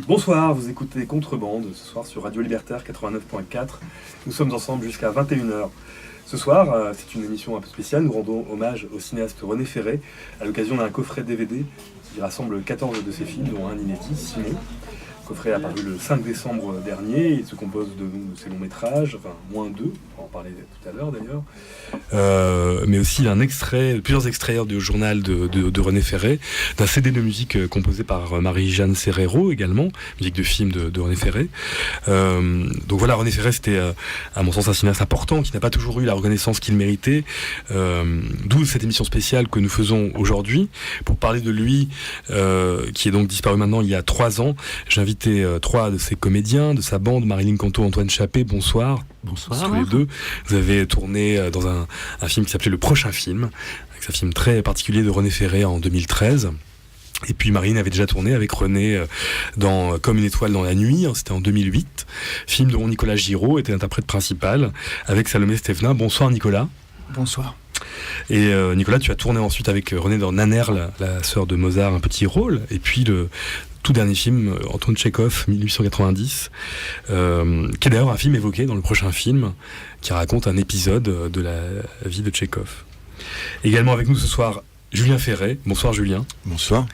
Bonsoir, vous écoutez Contrebande, ce soir sur Radio Libertaire 89.4. Nous sommes ensemble jusqu'à 21h. Ce soir, c'est une émission un peu spéciale, nous rendons hommage au cinéaste René Ferré à l'occasion d'un coffret DVD qui rassemble 14 de ses films, dont un inédit, Simon. Le coffret est apparu le 5 décembre dernier, il se compose de ses longs métrages, enfin moins deux, on va en parler tout à l'heure d'ailleurs, mais aussi plusieurs extraits du journal de René Ferré, d'un CD de musique composé par Marie-Jeanne Serrero également, musique de film de René Ferré. Donc voilà, René Ferré c'était à mon sens un cinéaste important qui n'a pas toujours eu la reconnaissance qu'il méritait, d'où cette émission spéciale que nous faisons aujourd'hui pour parler de lui, qui est donc disparu maintenant il y a 3 ans. J'invite trois de ses comédiens, de sa bande, Marilyn Canto, Antoine Chappé, bonsoir. Bonsoir. Tous les deux. Vous avez tourné dans un film qui s'appelait Le Prochain Film, avec un film très particulier de René Ferré en 2013. Et puis Marine avait déjà tourné avec René dans Comme une étoile dans la nuit, c'était en 2008, film dont Nicolas Giraud était l'interprète principal, avec Salomé Stévenin. Bonsoir Nicolas. Bonsoir. Et Nicolas, tu as tourné ensuite avec René dans Nannerl, la sœur de Mozart, un petit rôle, et puis le tout dernier film, Antoine Tchekhov, 1890, qui est d'ailleurs un film évoqué dans Le Prochain Film, qui raconte un épisode de la vie de Tchekhov. Également avec nous ce soir, Julien Ferret. Bonsoir Julien. Bonsoir.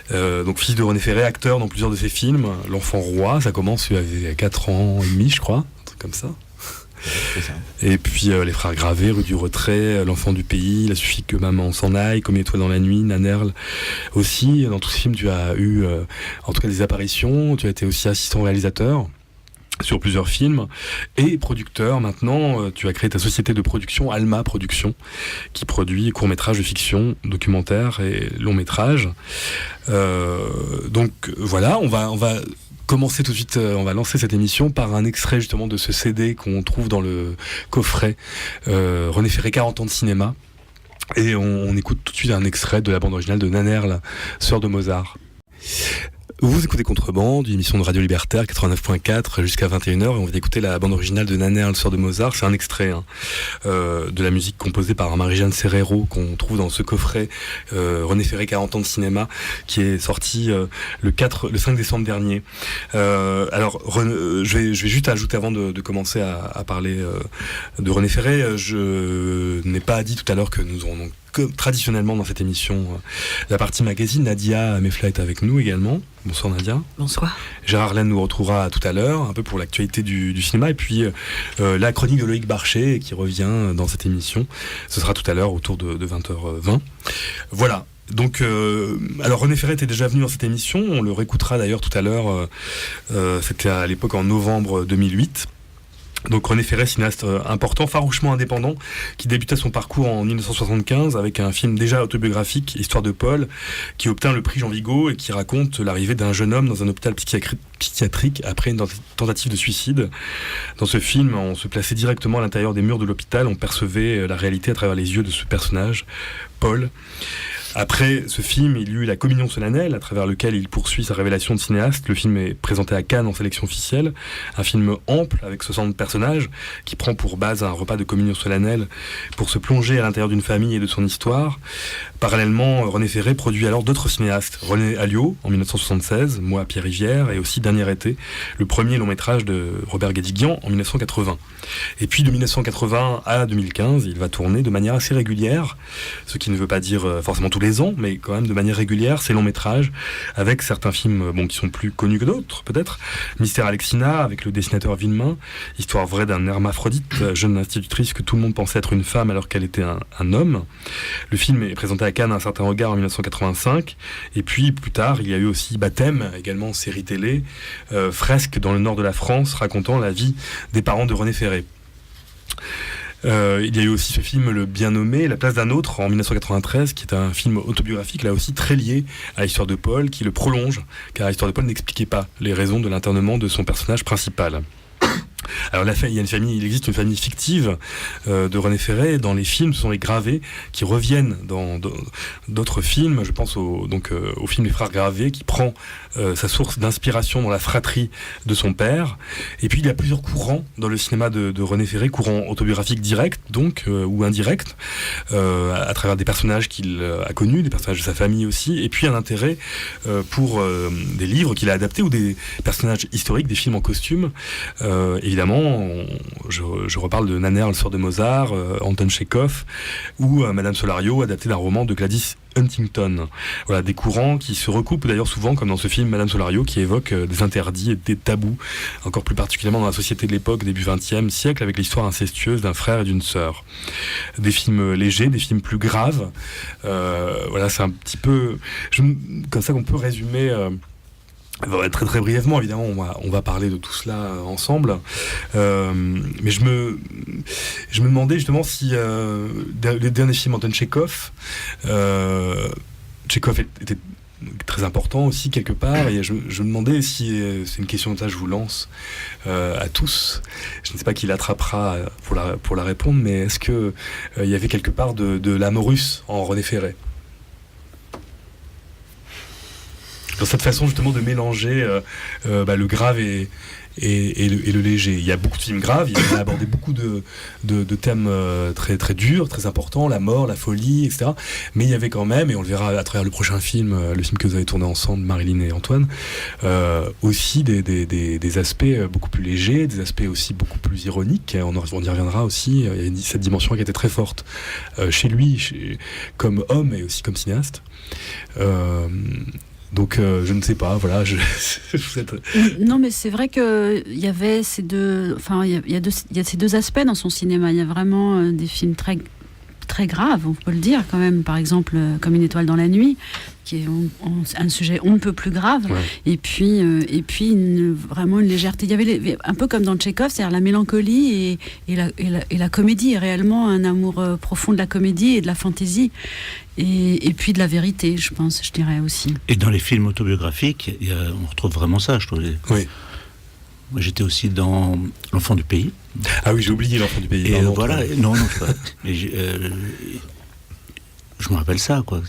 Donc fils de René Ferré, acteur dans plusieurs de ses films. L'Enfant Roi, ça commence il y a 4 ans et demi, je crois, un truc comme ça. C'est ça. Et puis Les Frères Gravés, Rue du Retrait, L'Enfant du Pays, Il a suffi que maman s'en aille, Comme une étoile dans la nuit, Nannerl aussi. Dans tous ces films, tu as eu en tout cas des apparitions. Tu as été aussi assistant réalisateur sur plusieurs films et producteur. Maintenant, tu as créé ta société de production, Alma Productions, qui produit courts-métrages de fiction, documentaires et longs-métrages. Donc voilà, on va commencer tout de suite, on va lancer cette émission par un extrait justement de ce CD qu'on trouve dans le coffret René Ferré 40 ans de cinéma, et on écoute tout de suite un extrait de la bande originale de Nannerl, sœur de Mozart. Vous écoutez Contrebande, une émission de Radio Libertaire 89.4 jusqu'à 21h, et on va écouter la bande originale de Nannerl, sœur de Mozart. C'est un extrait de la musique composée par Marie-Jeanne Serrero qu'on trouve dans ce coffret René Ferré 40 ans de cinéma, qui est sorti le 5 décembre dernier. Alors je vais juste ajouter avant de commencer à parler de René Ferré, je n'ai pas dit tout à l'heure que nous aurons donc traditionnellement dans cette émission la partie magazine. Nadia Mefla est avec nous également. Bonsoir Nadia. Bonsoir. Gérard Laine nous retrouvera tout à l'heure un peu pour l'actualité du cinéma, et puis la chronique de Loïc Barchet qui revient dans cette émission, ce sera tout à l'heure autour de 20h20. Voilà. Donc, alors René Ferré était déjà venu dans cette émission, on le réécoutera d'ailleurs tout à l'heure, c'était à l'époque en novembre 2008. Donc René Ferré, cinéaste important, farouchement indépendant, qui débuta son parcours en 1975 avec un film déjà autobiographique, Histoire de Paul, qui obtint le prix Jean Vigo et qui raconte l'arrivée d'un jeune homme dans un hôpital psychiatrique après une tentative de suicide. Dans ce film, on se plaçait directement à l'intérieur des murs de l'hôpital, on percevait la réalité à travers les yeux de ce personnage, Paul. Après ce film, il y eut La Communion solennelle, à travers lequel il poursuit sa révélation de cinéaste. Le film est présenté à Cannes en sélection officielle. Un film ample, avec 60 personnages, qui prend pour base un repas de communion solennelle pour se plonger à l'intérieur d'une famille et de son histoire. Parallèlement, René Ferré produit alors d'autres cinéastes. René Alliot, en 1976, Moi, Pierre Rivière, et aussi Dernier été, le premier long-métrage de Robert Guédiguian en 1980. Et puis de 1980 à 2015, il va tourner de manière assez régulière, ce qui ne veut pas dire forcément tous les ans, mais quand même de manière régulière, ses longs métrages, avec certains films qui sont plus connus que d'autres, peut-être. Mystère Alexina, avec le dessinateur Villemain, histoire vraie d'un hermaphrodite, jeune institutrice que tout le monde pensait être une femme alors qu'elle était un homme. Le film est présenté à Cannes Un certain regard en 1985, et puis plus tard, il y a eu aussi Baptême, également série télé, Fresque dans le nord de la France, racontant la vie des parents de René Ferré. Il y a eu aussi ce film Le Bien Nommé, La place d'un autre en 1993, qui est un film autobiographique, là aussi très lié à l'histoire de Paul, qui le prolonge, car l'histoire de Paul n'expliquait pas les raisons de l'internement de son personnage principal. Alors il existe une famille fictive de René Ferré. Dans les films, ce sont les Gravé qui reviennent dans d'autres films. Je pense au film Les Frères Gravé, qui prend sa source d'inspiration dans la fratrie de son père. Et puis il y a plusieurs courants dans le cinéma de René Ferré, courant autobiographique direct donc ou indirect, à travers des personnages qu'il a connus, des personnages de sa famille aussi, et puis un intérêt pour des livres qu'il a adaptés ou des personnages historiques, des films en costume. Évidemment, je reparle de Nannerl, le sort de Mozart, Anton Tchekhov, ou Madame Solario, adapté d'un roman de Gladys Huntington. Voilà, des courants qui se recoupent d'ailleurs souvent, comme dans ce film Madame Solario, qui évoque des interdits et des tabous, encore plus particulièrement dans la société de l'époque, début XXe siècle, avec l'histoire incestueuse d'un frère et d'une sœur. Des films légers, des films plus graves. Voilà, c'est un petit peu comme ça qu'on peut résumer. Très très brièvement, évidemment, on va parler de tout cela ensemble. Mais je me demandais justement si les derniers films Anton Tchekhov, Tchekhov était très important aussi quelque part, et je me demandais si, c'est une question de ça, je vous lance à tous, je ne sais pas qui l'attrapera pour la répondre, mais est-ce que il y avait quelque part de l'âme russe en René Ferré, dans cette façon justement de mélanger le grave et le léger. Il y a beaucoup de films graves, il a abordé beaucoup de thèmes très, très durs, très importants, la mort, la folie, etc. Mais il y avait quand même, et on le verra à travers le prochain film, le film que vous avez tourné ensemble, Marilyn et Antoine, aussi des aspects beaucoup plus légers, des aspects aussi beaucoup plus ironiques. On y reviendra aussi, il y a cette dimension qui était très forte chez lui, comme homme et aussi comme cinéaste. Donc je ne sais pas, voilà. Non, mais c'est vrai que il y avait ces deux, enfin il y a ces deux aspects dans son cinéma. Il y a vraiment des films très très graves, on peut le dire quand même. Par exemple, comme Une étoile dans la nuit, qui est un sujet on ne peut plus grave. Ouais. Et puis vraiment une légèreté. Il y avait un peu comme dans Tchekhov, c'est-à-dire la mélancolie et la comédie, réellement un amour profond de la comédie et de la fantaisie. Et puis de la vérité, je dirais aussi. Et dans les films autobiographiques, on retrouve vraiment ça, je trouve. Oui. Moi, j'étais aussi dans L'Enfant du pays. Ah oui, j'ai oublié L'Enfant du pays. Et voilà, non, mais je me rappelle ça, quoi.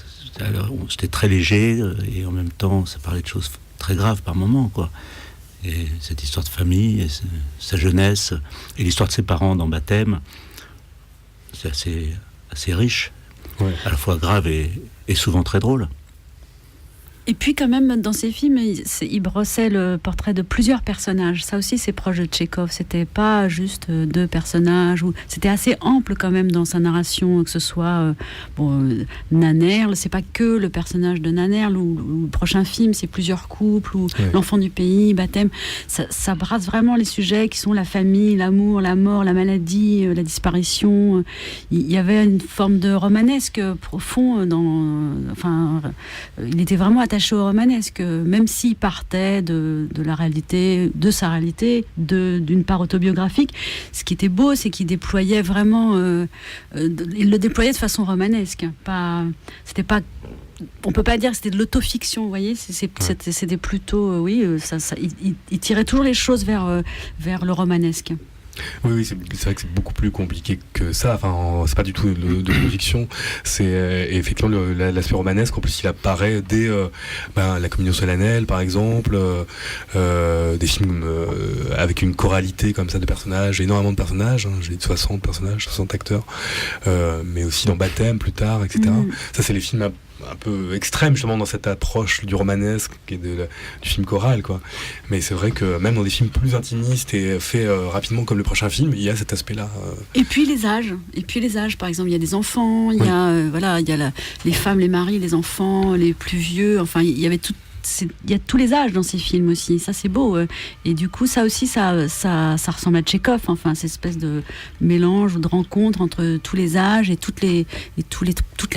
C'était très léger, et en même temps, ça parlait de choses très graves par moments, quoi. Et cette histoire de famille, et sa jeunesse, et l'histoire de ses parents dans Baptême, c'est assez riche. Ouais. À la fois grave et souvent très drôle. Et puis quand même, dans ces films, il brossait le portrait de plusieurs personnages. Ça aussi, c'est proche de Tchekhov. C'était pas juste deux personnages. C'était assez ample quand même dans sa narration, que ce soit Nannerl. C'est pas que le personnage de Nannerl, ou le prochain film, c'est plusieurs couples, ou L'Enfant du pays, Baptême. Ça brasse vraiment les sujets qui sont la famille, l'amour, la mort, la maladie, la disparition. Il y avait une forme de romanesque profond il était vraiment attaché au romanesque, même s'il partait de la réalité, de sa réalité, d'une part autobiographique. Ce qui était beau, c'est qu'il déployait vraiment, il le déployait de façon romanesque. On peut pas dire que c'était de l'autofiction, vous voyez. C'était plutôt, il tirait toujours les choses vers le romanesque. Oui, c'est vrai que c'est beaucoup plus compliqué que ça. Enfin, c'est pas du tout de fiction. C'est effectivement l'aspect romanesque. En plus, il apparaît dès la communion solennelle, par exemple, des films avec une choralité comme ça de personnages, énormément de personnages. J'ai dit 60 personnages, 60 acteurs, mais aussi dans Baptême plus tard, etc. Ça, c'est les films un peu extrême justement dans cette approche du romanesque et du film choral, quoi. Mais c'est vrai que même dans des films plus intimistes et faits rapidement comme le prochain film, il y a cet aspect-là. Et puis les âges, par exemple, il y a des enfants, il y a les femmes, les maris, les enfants, les plus vieux. Enfin, il y a tous les âges dans ces films aussi, ça c'est beau. Et du coup, ça aussi, ça ressemble à Tchekhov, enfin, cette espèce de mélange ou de rencontre entre tous les âges et toutes les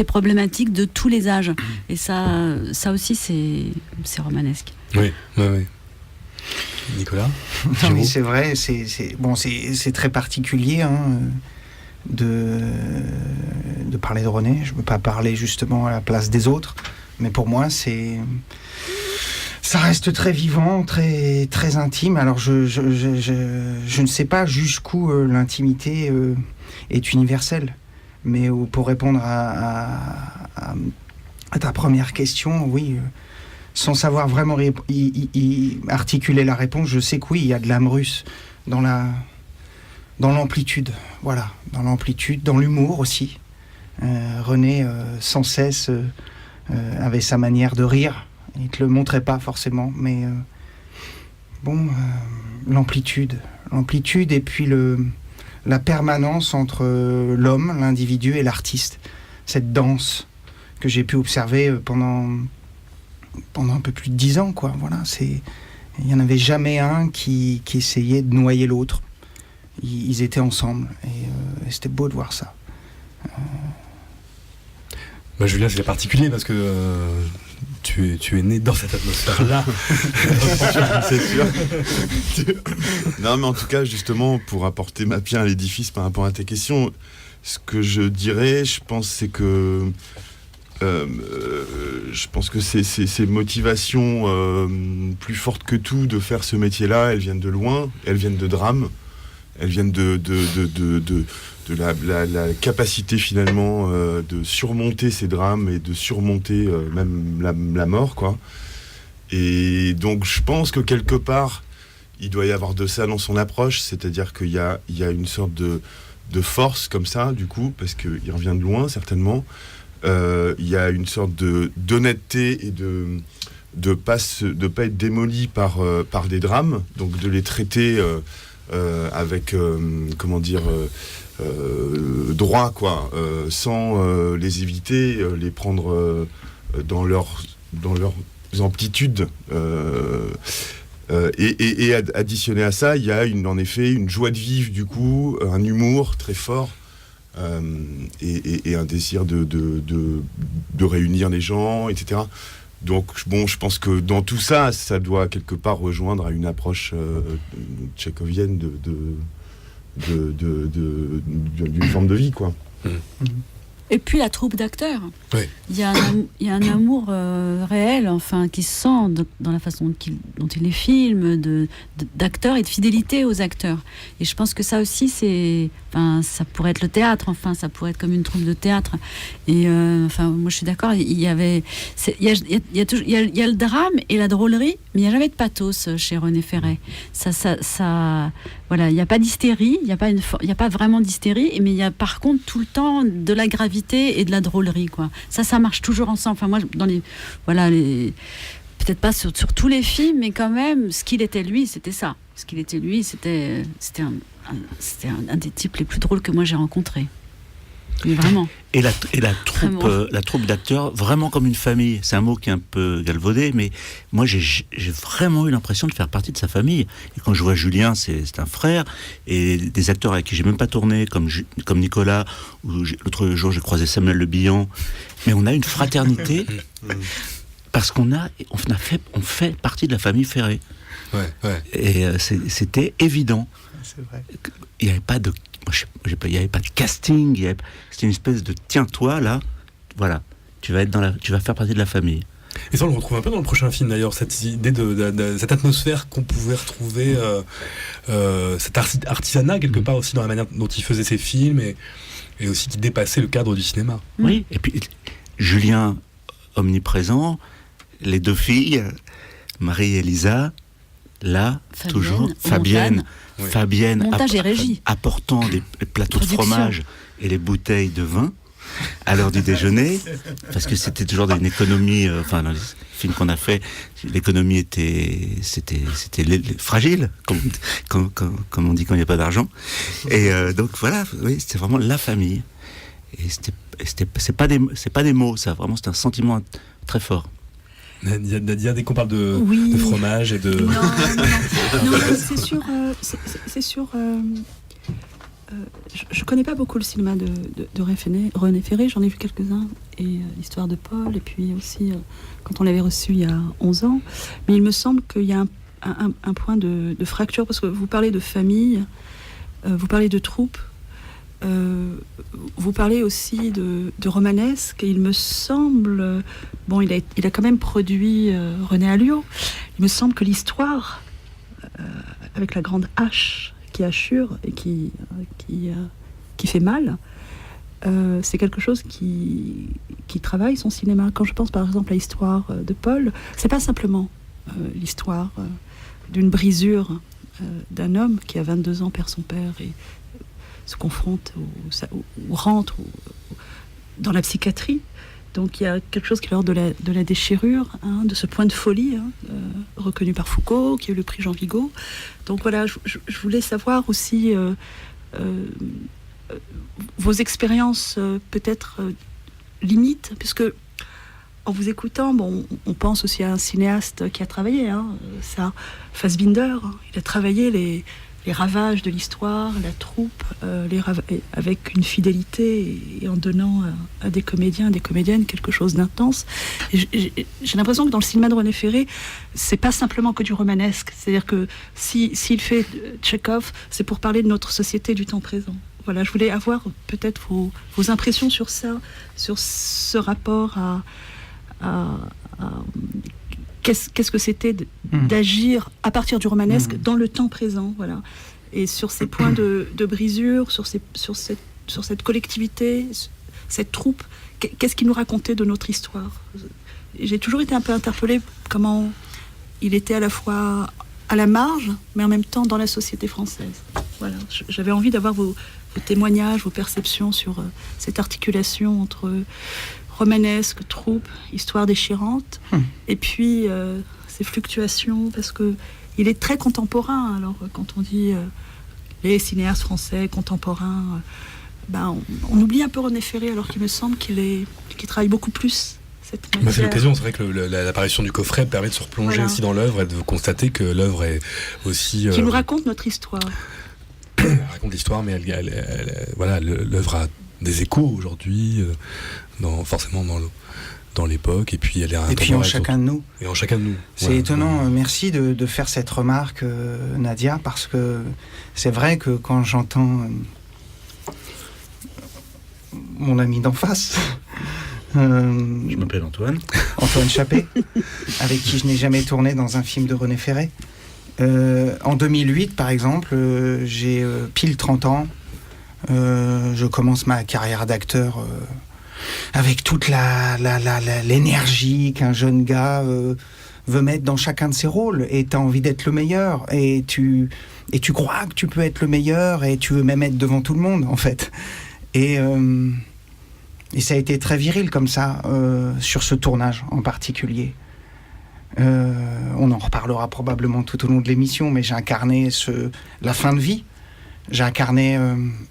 problématiques de tous les âges. Et ça aussi, c'est romanesque. Oui. Nicolas ? Non, mais c'est vrai, c'est très particulier de parler de René. Je ne veux pas parler justement à la place des autres, mais pour moi, c'est Ça reste très vivant, très, très intime. Alors je ne sais pas jusqu'où l'intimité est universelle. Mais pour répondre à ta première question, oui, sans savoir vraiment articuler la réponse, je sais que oui, il y a de l'âme russe dans l'amplitude. Voilà, dans l'amplitude, dans l'humour aussi. René, sans cesse, avait sa manière de rire. Il ne te le montrait pas forcément, mais l'amplitude et puis la permanence entre l'homme, l'individu et l'artiste. Cette danse que j'ai pu observer pendant un peu plus de 10 ans, quoi. Voilà, il n'y en avait jamais un qui essayait de noyer l'autre. Ils étaient ensemble et c'était beau de voir ça. Julien, c'est particulier parce que tu es né dans cette atmosphère-là. C'est sûr. Non, mais en tout cas, justement, pour apporter ma pierre à l'édifice par rapport à tes questions, ce que je dirais, je pense, c'est que ces motivations plus fortes que tout de faire ce métier-là, elles viennent de loin, elles viennent de drames, elles viennent de la capacité finalement de surmonter ces drames et de surmonter même la mort, quoi. Et donc je pense que quelque part il doit y avoir de ça dans son approche, c'est-à-dire qu'il y a une sorte de force comme ça, du coup, parce qu'il revient de loin certainement. Il y a une sorte d'honnêteté et de pas être démoli par des drames, donc de les traiter avec droit, quoi, sans les éviter, les prendre dans leurs amplitudes, et additionné à ça, il y a en effet une joie de vivre, du coup, un humour très fort, et un désir de réunir les gens, etc. Donc je pense que dans tout ça, ça doit quelque part rejoindre à une approche tchécovienne d'une forme de vie, quoi. Et puis la troupe d'acteurs. Oui. Il y a un amour réel, enfin, qui se sent dans la façon dont il les filme, d'acteurs et de fidélité aux acteurs. Et je pense que ça aussi, ça pourrait être le théâtre. Enfin, ça pourrait être comme une troupe de théâtre. Et moi, je suis d'accord. Il y a le drame et la drôlerie, mais il n'y a jamais de pathos chez René Ferré. Voilà, il n'y a pas d'hystérie, il n'y a pas vraiment d'hystérie, mais il y a par contre tout le temps de la gravité et de la drôlerie, quoi. Ça marche toujours ensemble. Enfin, moi, peut-être pas sur tous les films, mais quand même, ce qu'il était lui, c'était ça. Ce qu'il était lui, c'était un des types les plus drôles que moi j'ai rencontrés. Mais vraiment. Et la troupe d'acteurs, vraiment comme une famille. C'est un mot qui est un peu galvaudé, mais moi j'ai vraiment eu l'impression de faire partie de sa famille. Et quand je vois Julien, c'est un frère, et des acteurs avec qui j'ai même pas tourné, comme Nicolas, ou l'autre jour j'ai croisé Samuel Le Bihan, mais on a une fraternité parce qu'on fait partie de la famille Ferré. Ouais. Et c'était évident. C'est vrai. Il n'y avait pas de casting, c'était une espèce de tiens-toi là, voilà, tu vas faire partie de la famille. Et ça, on le retrouve un peu dans le prochain film d'ailleurs, cette idée de cette atmosphère qu'on pouvait retrouver, cet artisanat quelque part aussi dans la manière dont il faisait ses films, et aussi qui dépassait le cadre du cinéma. Oui, et puis Julien omniprésent, les deux filles, Marie et Lisa, là, toujours, Fabienne. Oui. Fabienne montage et régie, apportant les plateaux de fromage et les bouteilles de vin à l'heure du déjeuner, parce que c'était toujours une économie, dans les films qu'on a fait, l'économie c'était fragile, comme on dit quand il n'y a pas d'argent, et donc voilà, oui, c'était vraiment la famille, et c'est pas des mots, ça, vraiment c'est un sentiment très fort. Nadia, dès qu'on parle de fromage et de... Non, c'est sûr. Je connais pas beaucoup le cinéma de René Ferré, j'en ai vu quelques-uns, et l'histoire de Paul, et puis aussi quand on l'avait reçu il y a 11 ans. Mais il me semble qu'il y a un point de fracture, parce que vous parlez de famille, vous parlez de troupe. vous parlez aussi de romanesque, et il me semble, bon, il a quand même produit René Alliot, il me semble que l'histoire, avec la grande hache qui hachure et qui fait mal, c'est quelque chose qui travaille son cinéma. Quand je pense par exemple à l'histoire de Paul, c'est pas simplement l'histoire d'une brisure d'un homme qui à 22 ans perd son père et se confronte ou rentre dans la psychiatrie. Donc il y a quelque chose qui est l'ordre de la déchirure, de ce point de folie, reconnu par Foucault, qui a eu le prix Jean Vigo. Donc voilà, je voulais savoir aussi vos expériences peut-être limites, puisque en vous écoutant, bon, on pense aussi à un cinéaste qui a travaillé, ça, Fassbinder, il a travaillé les ravages de l'histoire, la troupe, avec une fidélité et en donnant à des comédiens, des comédiennes quelque chose d'intense. Et j'ai l'impression que dans le cinéma de René Ferré, c'est pas simplement que du romanesque. C'est-à-dire que s'il fait Tchekhov, c'est pour parler de notre société du temps présent. Voilà, je voulais avoir peut-être vos impressions sur ça, sur ce rapport à qu'est-ce que c'était d'agir à partir du romanesque dans le temps présent, voilà. Et sur ces points de brisure, sur cette collectivité, cette troupe, qu'est-ce qu'il nous racontait de notre histoire? J'ai toujours été un peu interpellée comment il était à la fois à la marge, mais en même temps dans la société française. Voilà, j'avais envie d'avoir vos témoignages, vos perceptions sur cette articulation entre romanesque, troupe, histoire déchirante, et puis ces fluctuations, parce que il est très contemporain. Alors quand on dit les cinéastes français contemporains, on oublie un peu René Ferré, alors qu'il me semble qu'il travaille beaucoup plus cette matière. C'est l'occasion, c'est vrai que l'apparition du coffret permet de se replonger aussi dans l'œuvre et de constater que l'œuvre est aussi... qui nous raconte notre histoire. Elle raconte l'histoire, mais voilà, l'œuvre a des échos aujourd'hui, forcément dans l'époque, et puis elle est et puis en chacun de nous. Et en chacun de nous. C'est voilà. étonnant. Merci de faire cette remarque, Nadia, parce que c'est vrai que quand j'entends mon ami d'en face, je m'appelle Antoine Chappé, avec qui je n'ai jamais tourné dans un film de René Ferré. En 2008, par exemple, j'ai pile 30 ans. Je commence ma carrière d'acteur avec toute l'énergie qu'un jeune gars veut mettre dans chacun de ses rôles, et tu as envie d'être le meilleur, et tu crois que tu peux être le meilleur, et tu veux même être devant tout le monde, en fait. Et ça a été très viril comme ça, sur ce tournage en particulier. On en reparlera probablement tout au long de l'émission, mais j'ai incarné la fin de vie. J'ai incarné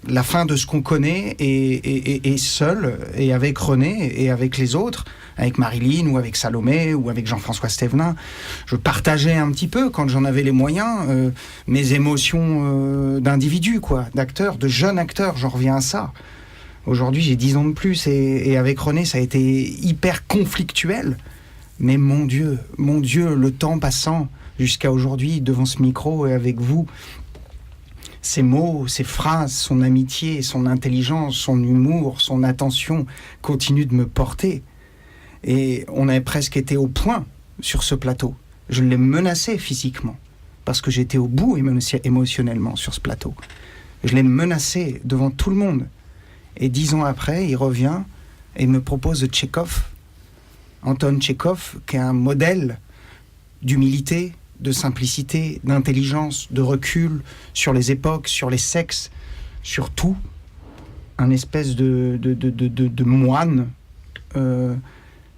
la fin de ce qu'on connaît, et seul, et avec René, et avec les autres, avec Marilyn, ou avec Salomé, ou avec Jean-François Stévenin. Je partageais un petit peu, quand j'en avais les moyens, mes émotions d'individu, d'acteur, de jeune acteur. J'en reviens à ça. Aujourd'hui, j'ai 10 ans de plus, et avec René, ça a été hyper conflictuel. Mais mon Dieu, le temps passant jusqu'à aujourd'hui, devant ce micro et avec vous, ses mots, ses phrases, son amitié, son intelligence, son humour, son attention continuent de me porter. Et on avait presque été au point sur ce plateau. Je l'ai menacé physiquement, parce que j'étais au bout émotionnellement sur ce plateau. Je l'ai menacé devant tout le monde. Et 10 ans après, il revient et me propose de Tchekhov, Anton Tchekhov, qui est un modèle d'humilité, de simplicité, d'intelligence, de recul sur les époques, sur les sexes, sur tout. Un espèce de moine.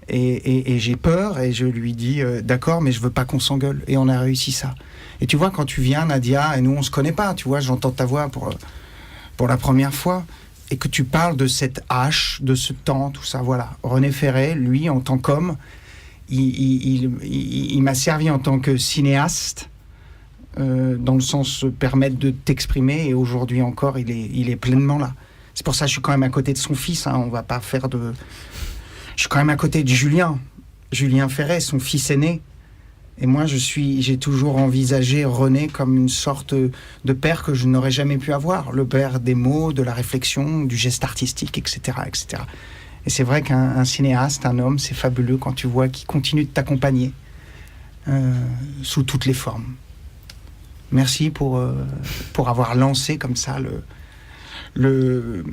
Et j'ai peur, et je lui dis d'accord, mais je veux pas qu'on s'engueule. Et on a réussi ça. Et tu vois, quand tu viens, Nadia, et nous on se connaît pas, tu vois, j'entends ta voix pour la première fois, et que tu parles de cette hache, de ce temps, tout ça, voilà. René Ferré, lui, en tant qu'homme, il m'a servi en tant que cinéaste, dans le sens permettre de t'exprimer, et aujourd'hui encore, il est pleinement là. C'est pour ça que je suis quand même à côté de son fils, on va pas faire de... Je suis quand même à côté de Julien Ferré, son fils aîné, Et moi, j'ai toujours envisagé René comme une sorte de père que je n'aurais jamais pu avoir. Le père des mots, de la réflexion, du geste artistique, etc. etc. Et c'est vrai qu'un cinéaste, un homme, c'est fabuleux quand tu vois qu'il continue de t'accompagner sous toutes les formes. Merci pour avoir lancé comme ça le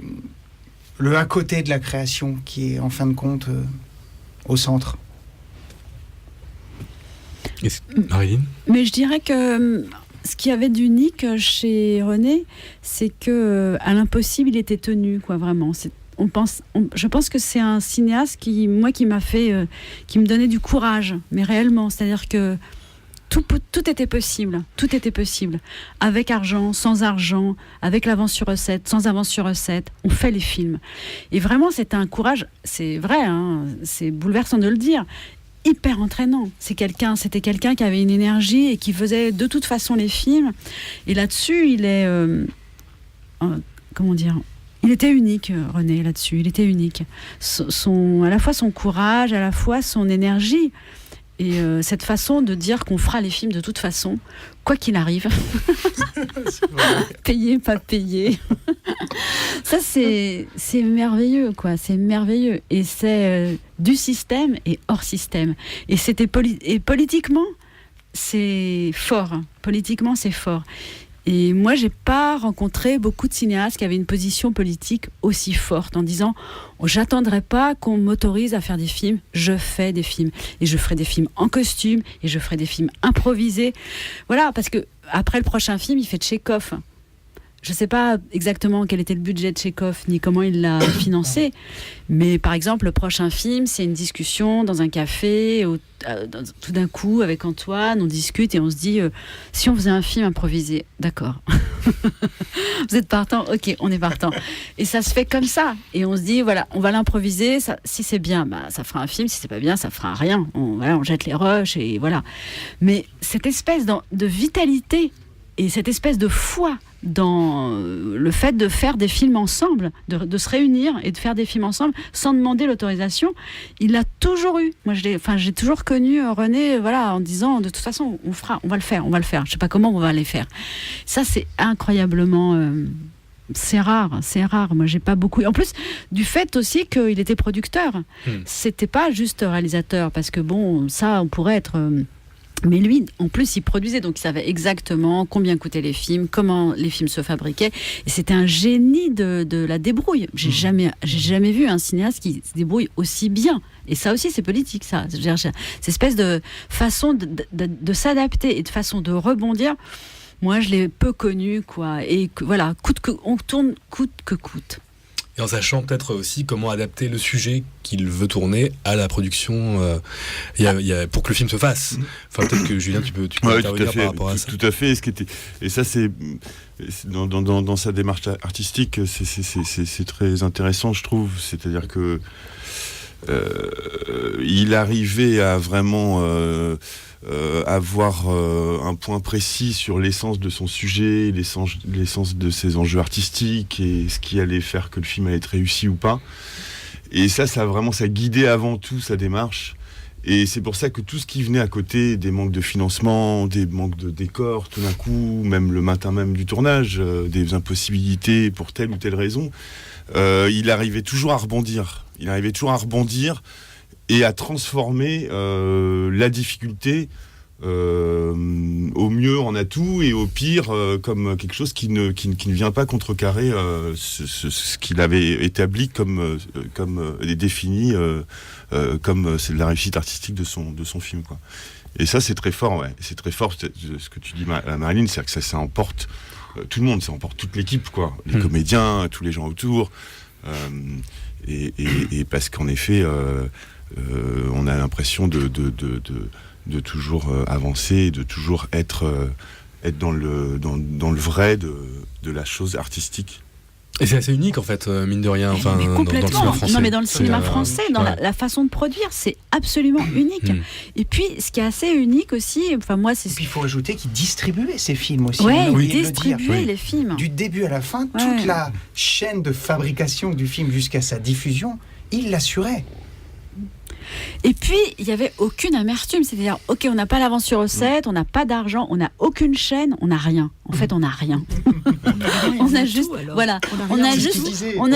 à côté de la création qui est en fin de compte au centre. Marilyn ? Mais je dirais que ce qu'il y avait d'unique chez René, c'est que à l'impossible, il était tenu, quoi, vraiment. Je pense que c'est un cinéaste qui m'a fait, qui me donnait du courage, mais réellement. C'est-à-dire que tout était possible. Tout était possible. Avec argent, sans argent, avec l'avance sur recette, sans avance sur recette, on fait les films. Et vraiment, c'était un courage, c'est vrai, hein, c'est bouleversant de le dire, hyper entraînant. C'était quelqu'un qui avait une énergie et qui faisait de toute façon les films. Et là-dessus, il est... comment dire ? Il était unique, René, là-dessus. Il était unique. À la fois son courage, à la fois son énergie. Et cette façon de dire qu'on fera les films de toute façon, quoi qu'il arrive. Payé, pas payé. Ça, c'est merveilleux, quoi. C'est merveilleux. Et c'est du système et hors système. Et politiquement, c'est fort. Politiquement, c'est fort. Et moi, j'ai pas rencontré beaucoup de cinéastes qui avaient une position politique aussi forte en disant « J'attendrai pas qu'on m'autorise à faire des films, je fais des films. Et je ferai des films en costume, et je ferai des films improvisés. » Voilà, parce que après le prochain film, il fait Tchekhov. Je ne sais pas exactement quel était le budget de Tchekhov, ni comment il l'a financé. Mais par exemple, le prochain film, c'est une discussion dans un café, tout d'un coup, avec Antoine, on discute et on se dit, si on faisait un film improvisé, d'accord. Vous êtes partant ? Ok, on est partant. Et ça se fait comme ça. Et on se dit, voilà, on va l'improviser. Ça, si c'est bien, bah, ça fera un film. Si c'est pas bien, ça fera rien. On jette les rushs et voilà. Mais cette espèce de vitalité et cette espèce de foi dans le fait de faire des films ensemble, de se réunir et de faire des films ensemble sans demander l'autorisation, il l'a toujours eu. Moi, j'ai toujours connu René, voilà, en disant de toute façon, on va le faire. Je sais pas comment on va les faire. Ça, c'est incroyablement. C'est rare. Moi, j'ai pas beaucoup. En plus, du fait aussi qu'il était producteur. C'était pas juste réalisateur, parce que bon, ça, on pourrait être. Mais lui, en plus, il produisait, donc il savait exactement combien coûtaient les films, comment les films se fabriquaient. Et c'était un génie de la débrouille. J'ai jamais vu un cinéaste qui se débrouille aussi bien. Et ça aussi, c'est politique, ça. Cette espèce de façon de s'adapter et de façon de rebondir. Moi, je l'ai peu connu, quoi. Et voilà, on tourne coûte que coûte. Et en sachant peut-être aussi comment adapter le sujet qu'il veut tourner à la production pour que le film se fasse. Enfin, peut-être que Julien, tu peux intervenir par rapport à ça. Tout à fait. Et ça, c'est dans sa démarche artistique, c'est très intéressant, je trouve. C'est-à-dire que il arrivait à vraiment avoir un point précis sur l'essence de son sujet, l'essence de ses enjeux artistiques et ce qui allait faire que le film allait être réussi ou pas. Et ça guidait avant tout sa démarche. Et c'est pour ça que tout ce qui venait à côté, des manques de financement, des manques de décors, tout d'un coup, même le matin même du tournage, des impossibilités pour telle ou telle raison, il arrivait toujours à rebondir. Et à transformer la difficulté au mieux en atout et au pire comme quelque chose qui ne vient pas contrecarrer ce qu'il avait établi comme défini comme c'est la réussite artistique de son film, quoi. Et ça, c'est très fort, ouais. C'est très fort ce que tu dis, Marilyn, c'est que ça emporte tout le monde, ça emporte toute l'équipe, quoi. Les comédiens, tous les gens autour. Et parce qu'en effet... on a l'impression de toujours avancer, de toujours être dans le vrai de la chose artistique. Et c'est assez unique en fait, mine de rien, enfin, mais complètement. Dans le cinéma français. Non, mais dans le cinéma français, dans la façon de produire, c'est absolument unique. Et puis, ce qui est assez unique aussi, enfin moi, c'est. Et puis il faut ajouter qu'il distribuait ses films aussi. Ouais, il distribuait les films. Du début à la fin, toute la chaîne de fabrication du film jusqu'à sa diffusion, il l'assurait. Et puis, il n'y avait aucune amertume. C'est-à-dire, ok, on n'a pas l'avance sur recette, on n'a pas d'argent, on n'a aucune chaîne, on n'a rien. En fait, on n'a rien. On a juste, voilà, on a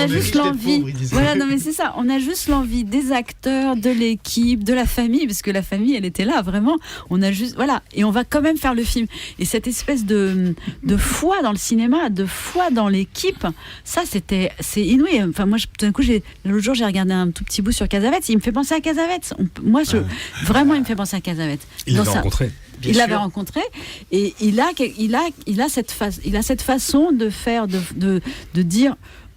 juste l'envie. Voilà, non mais c'est ça. On a juste l'envie des acteurs, de l'équipe, de la famille, parce que la famille, elle était là, vraiment. On a juste, voilà, et on va quand même faire le film. Et cette espèce de foi dans le cinéma, de foi dans l'équipe, ça, c'est inouï. Enfin, moi, tout d'un coup, l'autre jour, j'ai regardé un tout petit bout sur Cassavetes. Il me fait penser à Cassavetes. Vraiment, il me fait penser à Cassavetes. Il l'avait rencontré. Il l'avait rencontré et il a cette façon de faire, de dire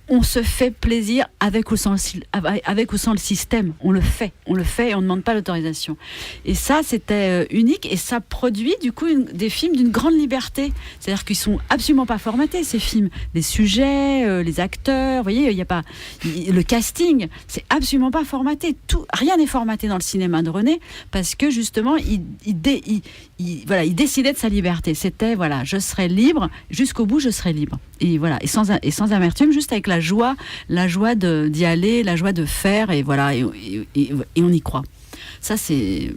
on se fait plaisir avec ou sans le système. On le fait et on ne demande pas l'autorisation. Et ça, c'était unique et ça produit du coup des films d'une grande liberté. C'est-à-dire qu'ils sont absolument pas formatés, ces films. Les sujets, les acteurs, vous voyez, il y a pas le casting, c'est absolument pas formaté. Rien n'est formaté dans le cinéma de René parce que justement, il décidait de sa liberté. C'était voilà, je serai libre jusqu'au bout, je serai libre. Et voilà, et sans amertume, juste avec la joie d'y aller, la joie de faire, et voilà, et on y croit. Ça, c'est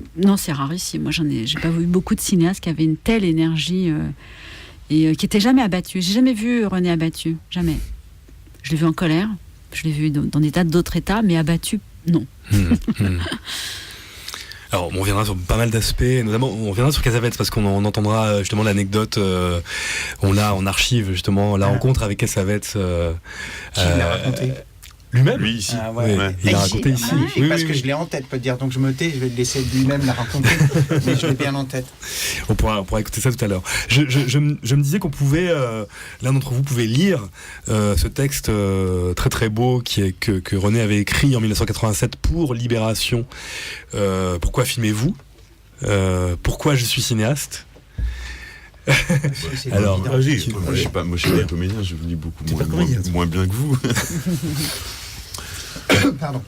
rarissime. Moi, j'ai pas vu beaucoup de cinéastes qui avaient une telle énergie et qui étaient jamais abattus. J'ai jamais vu René abattu, jamais. Je l'ai vu en colère, je l'ai vu dans des tas d'autres états, mais abattu, non. Alors, on reviendra sur pas mal d'aspects, notamment on reviendra sur Cassavetes parce qu'on entendra justement l'anecdote. On a en archive justement la rencontre avec Cassavetes. Qui l'a raconté lui-même. Lui ici. Ah ouais. Ouais. Il l'a raconté ici. Oui, parce que je l'ai en tête, peut dire. Donc je me tais, je vais le laisser lui-même la raconter. Mais je l'ai bien en tête. On pourra écouter ça tout à l'heure. Je me disais qu'on pouvait, l'un d'entre vous pouvait lire ce texte très très beau que René avait écrit en 1987 pour Libération. Pourquoi filmez-vous ? Pourquoi je suis cinéaste ? Alors, vas-y. Moi, je suis pas comédien, je vous dis beaucoup moins bien que vous. Pardon.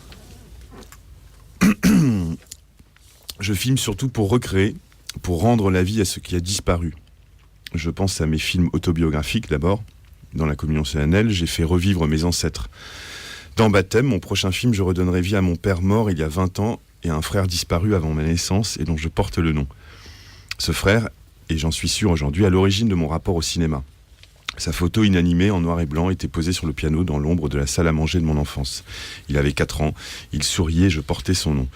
Je filme surtout pour recréer, pour rendre la vie à ce qui a disparu. Je pense à mes films autobiographiques d'abord. Dans La Communion solennelle, j'ai fait revivre mes ancêtres. Dans Baptême, mon prochain film, je redonnerai vie à mon père mort il y a 20 ans et à un frère disparu avant ma naissance et dont je porte le nom. Ce frère, et j'en suis sûr aujourd'hui, à l'origine de mon rapport au cinéma. Sa photo inanimée en noir et blanc était posée sur le piano dans l'ombre de la salle à manger de mon enfance. Il avait 4 ans, il souriait, je portais son nom.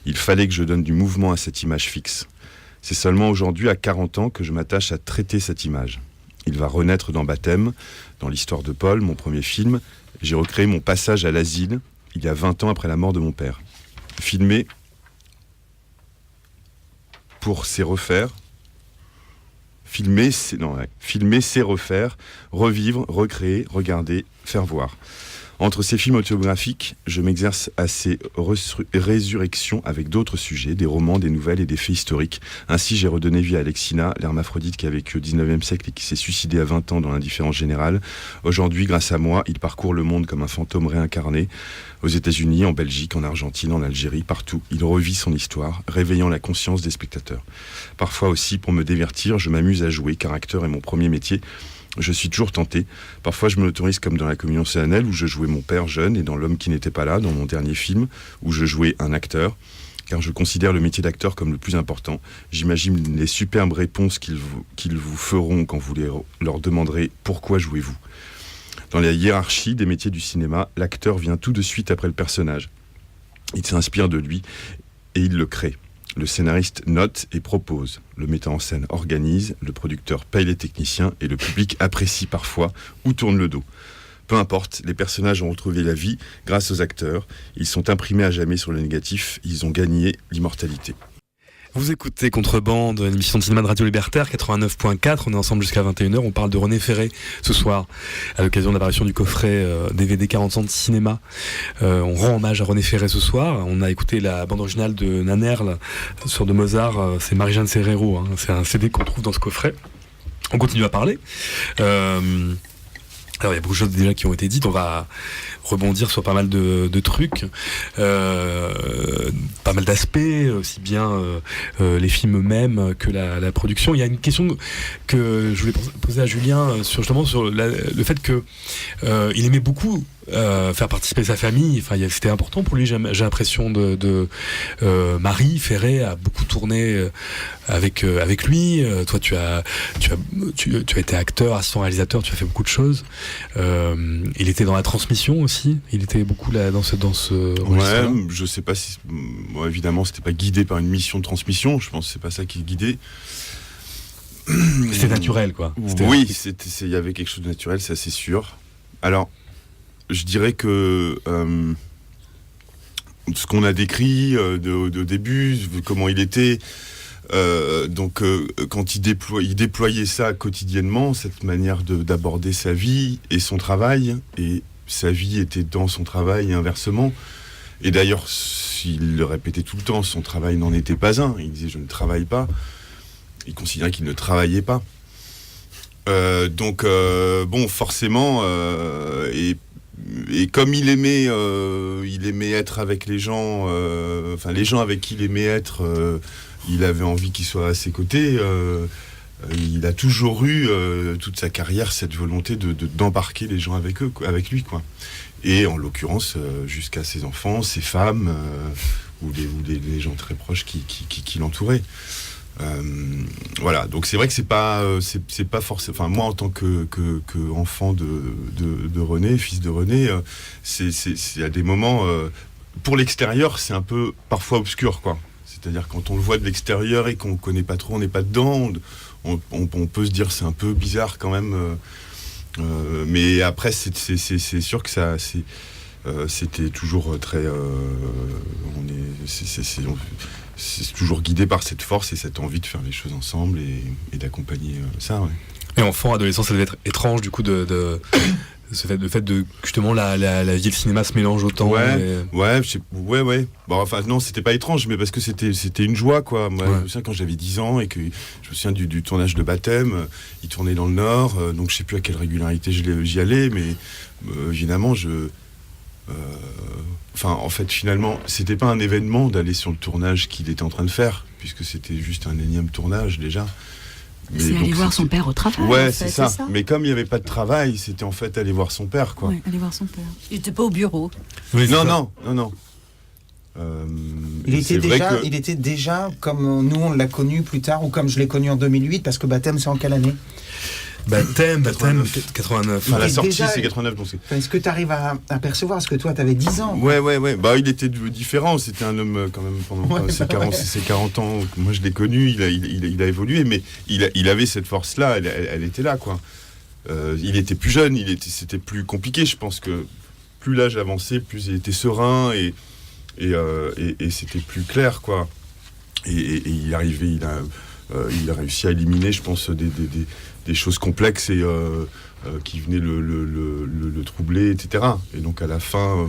Il fallait que je donne du mouvement à cette image fixe. C'est seulement aujourd'hui, à 40 ans, que je m'attache à traiter cette image. Il va renaître dans Baptême, dans l'histoire de Paul, mon premier film. J'ai recréé mon passage à l'asile, il y a 20 ans après la mort de mon père. Filmé pour s'y refaire. Filmer, c'est refaire, revivre, recréer, regarder, faire voir. Entre ces films autobiographiques, je m'exerce à ces résurrections avec d'autres sujets, des romans, des nouvelles et des faits historiques. Ainsi, j'ai redonné vie à Alexina, l'hermaphrodite qui a vécu au 19e siècle et qui s'est suicidé à 20 ans dans l'indifférence générale. Aujourd'hui, grâce à moi, il parcourt le monde comme un fantôme réincarné. Aux États-Unis, en Belgique, en Argentine, en Algérie, partout, il revit son histoire, réveillant la conscience des spectateurs. Parfois aussi, pour me divertir, je m'amuse à jouer, car acteur est mon premier métier. Je suis toujours tenté. Parfois, je me l'autorise comme dans La Communion solennelle, où je jouais mon père jeune, et dans L'homme qui n'était pas là, dans mon dernier film, où je jouais un acteur. Car je considère le métier d'acteur comme le plus important. J'imagine les superbes réponses qu'ils vous feront quand vous leur demanderez « Pourquoi jouez-vous » Dans la hiérarchie des métiers du cinéma, l'acteur vient tout de suite après le personnage. Il s'inspire de lui et il le crée. Le scénariste note et propose. Le metteur en scène organise, le producteur paye les techniciens et le public apprécie parfois ou tourne le dos. Peu importe, les personnages ont retrouvé la vie grâce aux acteurs. Ils sont imprimés à jamais sur le négatif. Ils ont gagné l'immortalité. Vous écoutez Contrebande, une émission de cinéma de Radio Libertaire 89.4. On est ensemble jusqu'à 21h. On parle de René Ferré ce soir à l'occasion de l'apparition du coffret DVD 40 ans de cinéma. On rend hommage à René Ferré ce soir. On a écouté la bande originale de Nannerl sur de Mozart. C'est Marie-Jeanne Serrero. C'est un CD qu'on trouve dans ce coffret. On continue à parler. Alors il y a beaucoup de choses déjà qui ont été dites, on va rebondir sur pas mal de trucs, pas mal d'aspects, aussi bien les films eux-mêmes que la production. Il y a une question que je voulais poser à Julien sur le fait que il aimait beaucoup faire participer sa famille. Enfin, c'était important pour lui. J'ai l'impression Marie Ferré a beaucoup tourné avec lui. Toi, tu as été acteur, assistant réalisateur. Tu as fait beaucoup de choses. Il était dans la transmission aussi. Il était beaucoup là dans ce registre-là. Ouais, je sais pas si. Bon, évidemment, c'était pas guidé par une mission de transmission. Je pense que c'est pas ça qui est guidé. C'était naturel, quoi. Oui, il y avait quelque chose de naturel, c'est assez sûr. Alors, je dirais que ce qu'on a décrit de début, comment il était, quand il déployait ça quotidiennement, cette manière d'aborder sa vie et son travail, et sa vie était dans son travail et inversement. Et d'ailleurs, il le répétait tout le temps, son travail n'en était pas un. Il disait « je ne travaille pas ». Il considérait qu'il ne travaillait pas. Bon, forcément, et comme il aimait être avec les gens, les gens avec qui il aimait être, il avait envie qu'ils soient à ses côtés. Il a toujours eu, toute sa carrière, cette volonté d'embarquer les gens avec lui, quoi. Et en l'occurrence, jusqu'à ses enfants, ses femmes, ou les gens très proches qui l'entouraient. Voilà, donc c'est vrai que c'est pas forcément. Enfin, moi en tant que enfant de René, fils de René, c'est à des moments pour l'extérieur, c'est un peu parfois obscur, quoi. C'est-à-dire quand on le voit de l'extérieur et qu'on connaît pas trop, on n'est pas dedans, on peut se dire c'est un peu bizarre quand même. Mais après c'est sûr que ça c'était toujours très c'est toujours guidé par cette force et cette envie de faire les choses ensemble et d'accompagner ça, ouais. Et enfant, adolescent, ça devait être étrange du coup le fait de justement la vie et le cinéma se mélangent autant. Ouais. Bon, enfin non, c'était pas étrange, mais parce que c'était une joie, quoi. Moi, je me souviens quand j'avais 10 ans et que je me souviens du tournage de Baptême. Il tournait dans le Nord, donc je sais plus à quelle régularité j'y allais, mais évidemment en fait, finalement, c'était pas un événement d'aller sur le tournage qu'il était en train de faire, puisque c'était juste un énième tournage déjà. C'est aller voir son père au travail. Ouais, en fait, c'est ça. Mais comme il n'y avait pas de travail, c'était en fait aller voir son père, quoi. Ouais, aller voir son père. Il n'était pas au bureau. Oui, non. Il était déjà comme nous on l'a connu plus tard, ou comme je l'ai connu en 2008, parce que Baptême, c'est en quelle année ? Baptême, 89. Enfin, la sortie, déjà, c'est 89. Donc est-ce que tu arrives à percevoir ? Parce que toi, tu avais 10 ans. Ouais. Bah, il était différent. C'était un homme, quand même, pendant ses 40 ans. Moi, je l'ai connu. Il a évolué, mais il avait cette force-là. Elle était là, quoi. Il était plus jeune. C'était plus compliqué. Je pense que plus l'âge avançait, plus il était serein et c'était plus clair, quoi. Et il arrivait, il a réussi à éliminer, je pense, des choses complexes et qui venaient le troubler, etc. Et donc à la fin,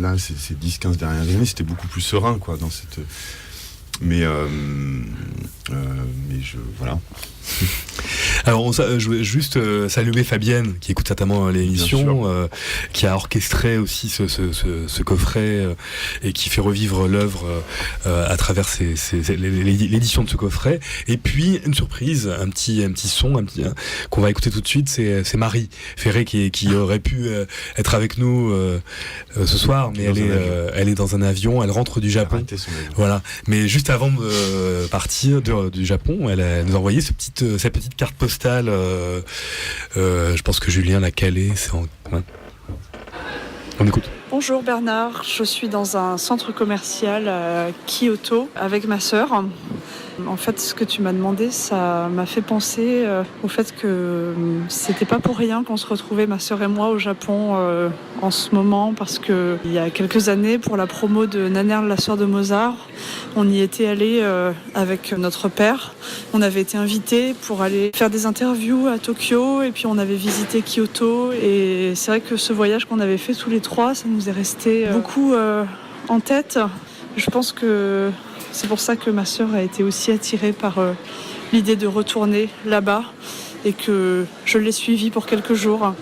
là, ces 10-15 dernières années, c'était beaucoup plus serein, quoi, dans cette... Mais voilà. Alors, je voulais juste saluer Fabienne, qui écoute certainement l'émission, qui a orchestré aussi ce coffret et qui fait revivre l'œuvre à travers l'édition de ce coffret. Et puis, une surprise, un petit son qu'on va écouter tout de suite, c'est Marie Ferré qui aurait pu être avec nous ce soir, mais elle est dans un avion, elle rentre du Japon. Voilà. Mais juste avant de partir du Japon, elle nous a envoyé cette petite carte postale. Je pense que Julien l'a calée. On écoute. Bonjour Bernard, je suis dans un centre commercial à Kyoto avec ma sœur. En fait, ce que tu m'as demandé, ça m'a fait penser au fait que c'était pas pour rien qu'on se retrouvait, ma sœur et moi, au Japon en ce moment, parce que il y a quelques années, pour la promo de Nannerl, la sœur de Mozart, on y était allé avec notre père. On avait été invités pour aller faire des interviews à Tokyo, et puis on avait visité Kyoto. Et c'est vrai que ce voyage qu'on avait fait tous les trois, ça nous est resté beaucoup en tête. Je pense que c'est pour ça que ma sœur a été aussi attirée par l'idée de retourner là-bas et que je l'ai suivie pour quelques jours.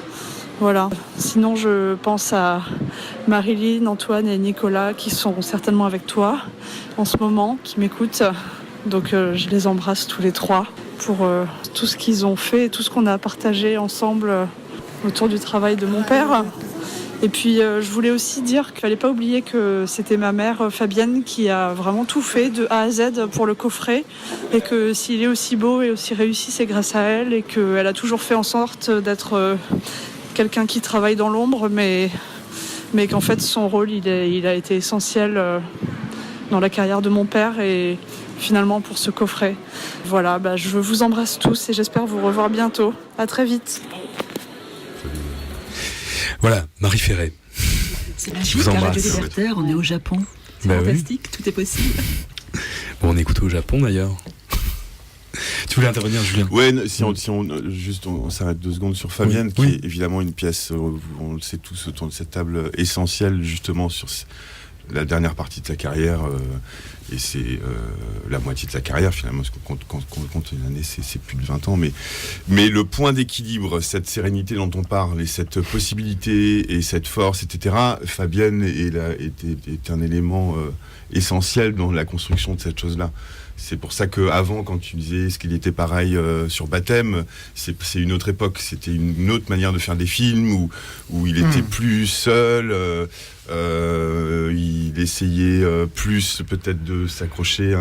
Voilà. Sinon, je pense à Marilyn, Antoine et Nicolas qui sont certainement avec toi en ce moment, qui m'écoutent. Donc je les embrasse tous les trois pour tout ce qu'ils ont fait, tout ce qu'on a partagé ensemble autour du travail de mon père. Et puis je voulais aussi dire qu'il fallait pas oublier que c'était ma mère Fabienne qui a vraiment tout fait de A à Z pour le coffret, et que s'il est aussi beau et aussi réussi, c'est grâce à elle, et qu'elle a toujours fait en sorte d'être quelqu'un qui travaille dans l'ombre, mais qu'en fait son rôle il a été essentiel dans la carrière de mon père et finalement pour ce coffret. Voilà, je vous embrasse tous et j'espère vous revoir bientôt. À très vite. Voilà, Marie Ferré. C'est Je magique, vous à Radio embrasse. Libertaire, on est au Japon. C'est Bah oui. fantastique, tout est possible. Bon, on écoute au Japon d'ailleurs. Tu voulais intervenir, Julien? Ouais, si on s'arrête 2 secondes sur Fabienne, Oui. qui est évidemment une pièce, on le sait tous autour de cette table, essentielle justement sur la dernière partie de sa carrière, et c'est la moitié de sa carrière finalement, parce que quand on compte une année, c'est plus de 20 ans, mais le point d'équilibre, cette sérénité dont on parle, et cette possibilité, et cette force, etc., Fabienne est un élément essentiel dans la construction de cette chose-là. C'est pour ça qu'avant, quand tu disais ce qu'il était pareil sur Baptême, c'est une autre époque, c'était une autre manière de faire des films où il était plus seul, il essayait plus peut-être de s'accrocher,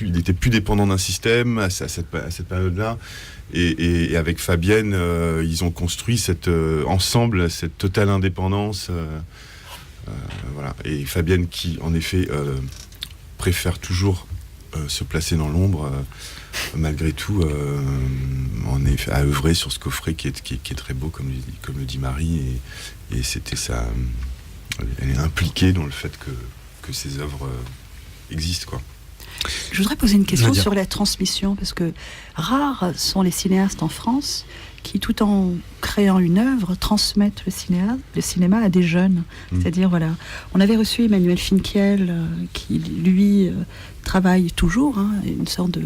il était plus dépendant d'un système à cette période-là. Et avec Fabienne, ils ont construit ensemble cette totale indépendance. Voilà. Et Fabienne qui, en effet, préfère toujours se placer dans l'ombre, malgré tout, en effet, à œuvrer sur ce coffret qui est très beau, comme le dit Marie, et c'était ça. Elle est impliquée dans le fait que ces œuvres existent, quoi. Je voudrais poser une question Nadia. sur la transmission, parce que rares sont les cinéastes en France qui, tout en créant une œuvre, transmettent le cinéma à des jeunes. C'est-à-dire, voilà, on avait reçu Emmanuel Finkiel, qui, lui, travaille toujours, une sorte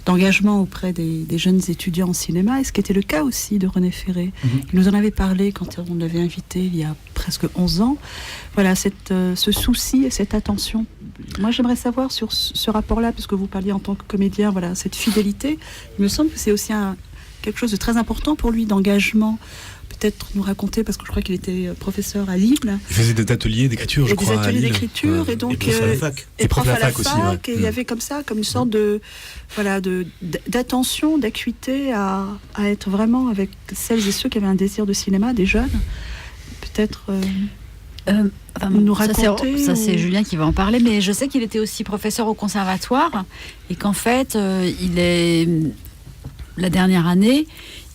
d'engagement auprès des jeunes étudiants en cinéma, et ce qui était le cas aussi de René Ferré. Il nous en avait parlé quand on l'avait invité il y a presque 11 ans. Voilà, ce souci et cette attention. Moi, j'aimerais savoir sur ce rapport-là, parce que vous parliez en tant que comédien, voilà, cette fidélité. Il me semble que c'est aussi quelque chose de très important pour lui, d'engagement. Peut-être nous raconter, parce que je crois qu'il était professeur à Lille. Il faisait des ateliers d'écriture, je crois. Des ateliers à Lille. d'écriture, et donc. Et prof à la fac. Et prof à la aussi, fac, ouais. et il y avait comme ça, comme une sorte d'attention, d'acuité à être vraiment avec celles et ceux qui avaient un désir de cinéma, des jeunes. Peut-être. Nous raconter, ça, c'est ou- Julien qui va en parler, mais je sais qu'il était aussi professeur au conservatoire et qu'en fait, la dernière année,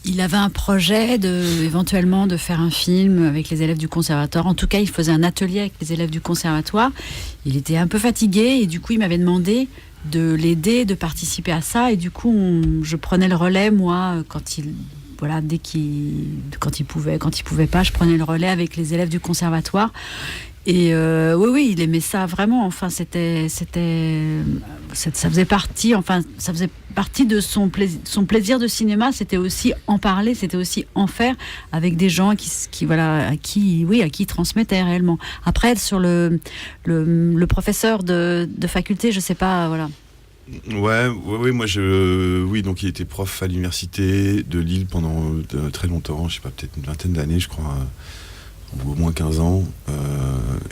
il avait un projet éventuellement de faire un film avec les élèves du conservatoire. En tout cas, il faisait un atelier avec les élèves du conservatoire. Il était un peu fatigué et du coup, il m'avait demandé de l'aider, de participer à ça. Et du coup, je prenais le relais, moi, quand il pouvait pas, je prenais le relais avec les élèves du conservatoire. Et oui, il aimait ça vraiment. Enfin, ça faisait partie. Enfin, ça faisait partie de son plaisir de cinéma. C'était aussi en parler, c'était aussi en faire avec des gens à qui il transmettait réellement. Après, sur le professeur de faculté, je sais pas, voilà. Ouais, moi donc il était prof à l'université de Lille pendant très longtemps, je sais pas, peut-être une vingtaine d'années, je crois, ou au moins 15 ans.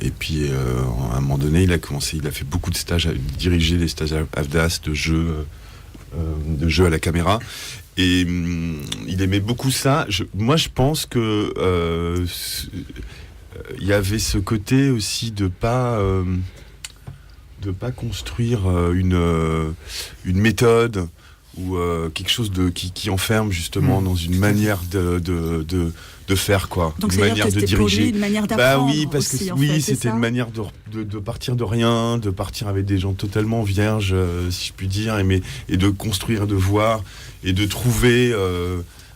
Et puis à un moment donné, il a fait beaucoup de stages, dirigé des stages AFDAS de jeux à la caméra. Et il aimait beaucoup ça. Moi, je pense que il y avait ce côté aussi de pas construire une méthode ou quelque chose qui enferme justement dans une manière de faire, quoi. Donc, une c'est-à-dire manière que de c'était pour lui diriger. une manière d'apprendre. Oui, parce aussi, que en fait, c'est c'était ça une manière de partir de rien, de partir avec des gens totalement vierges, si je puis dire, et de construire, de voir et de trouver.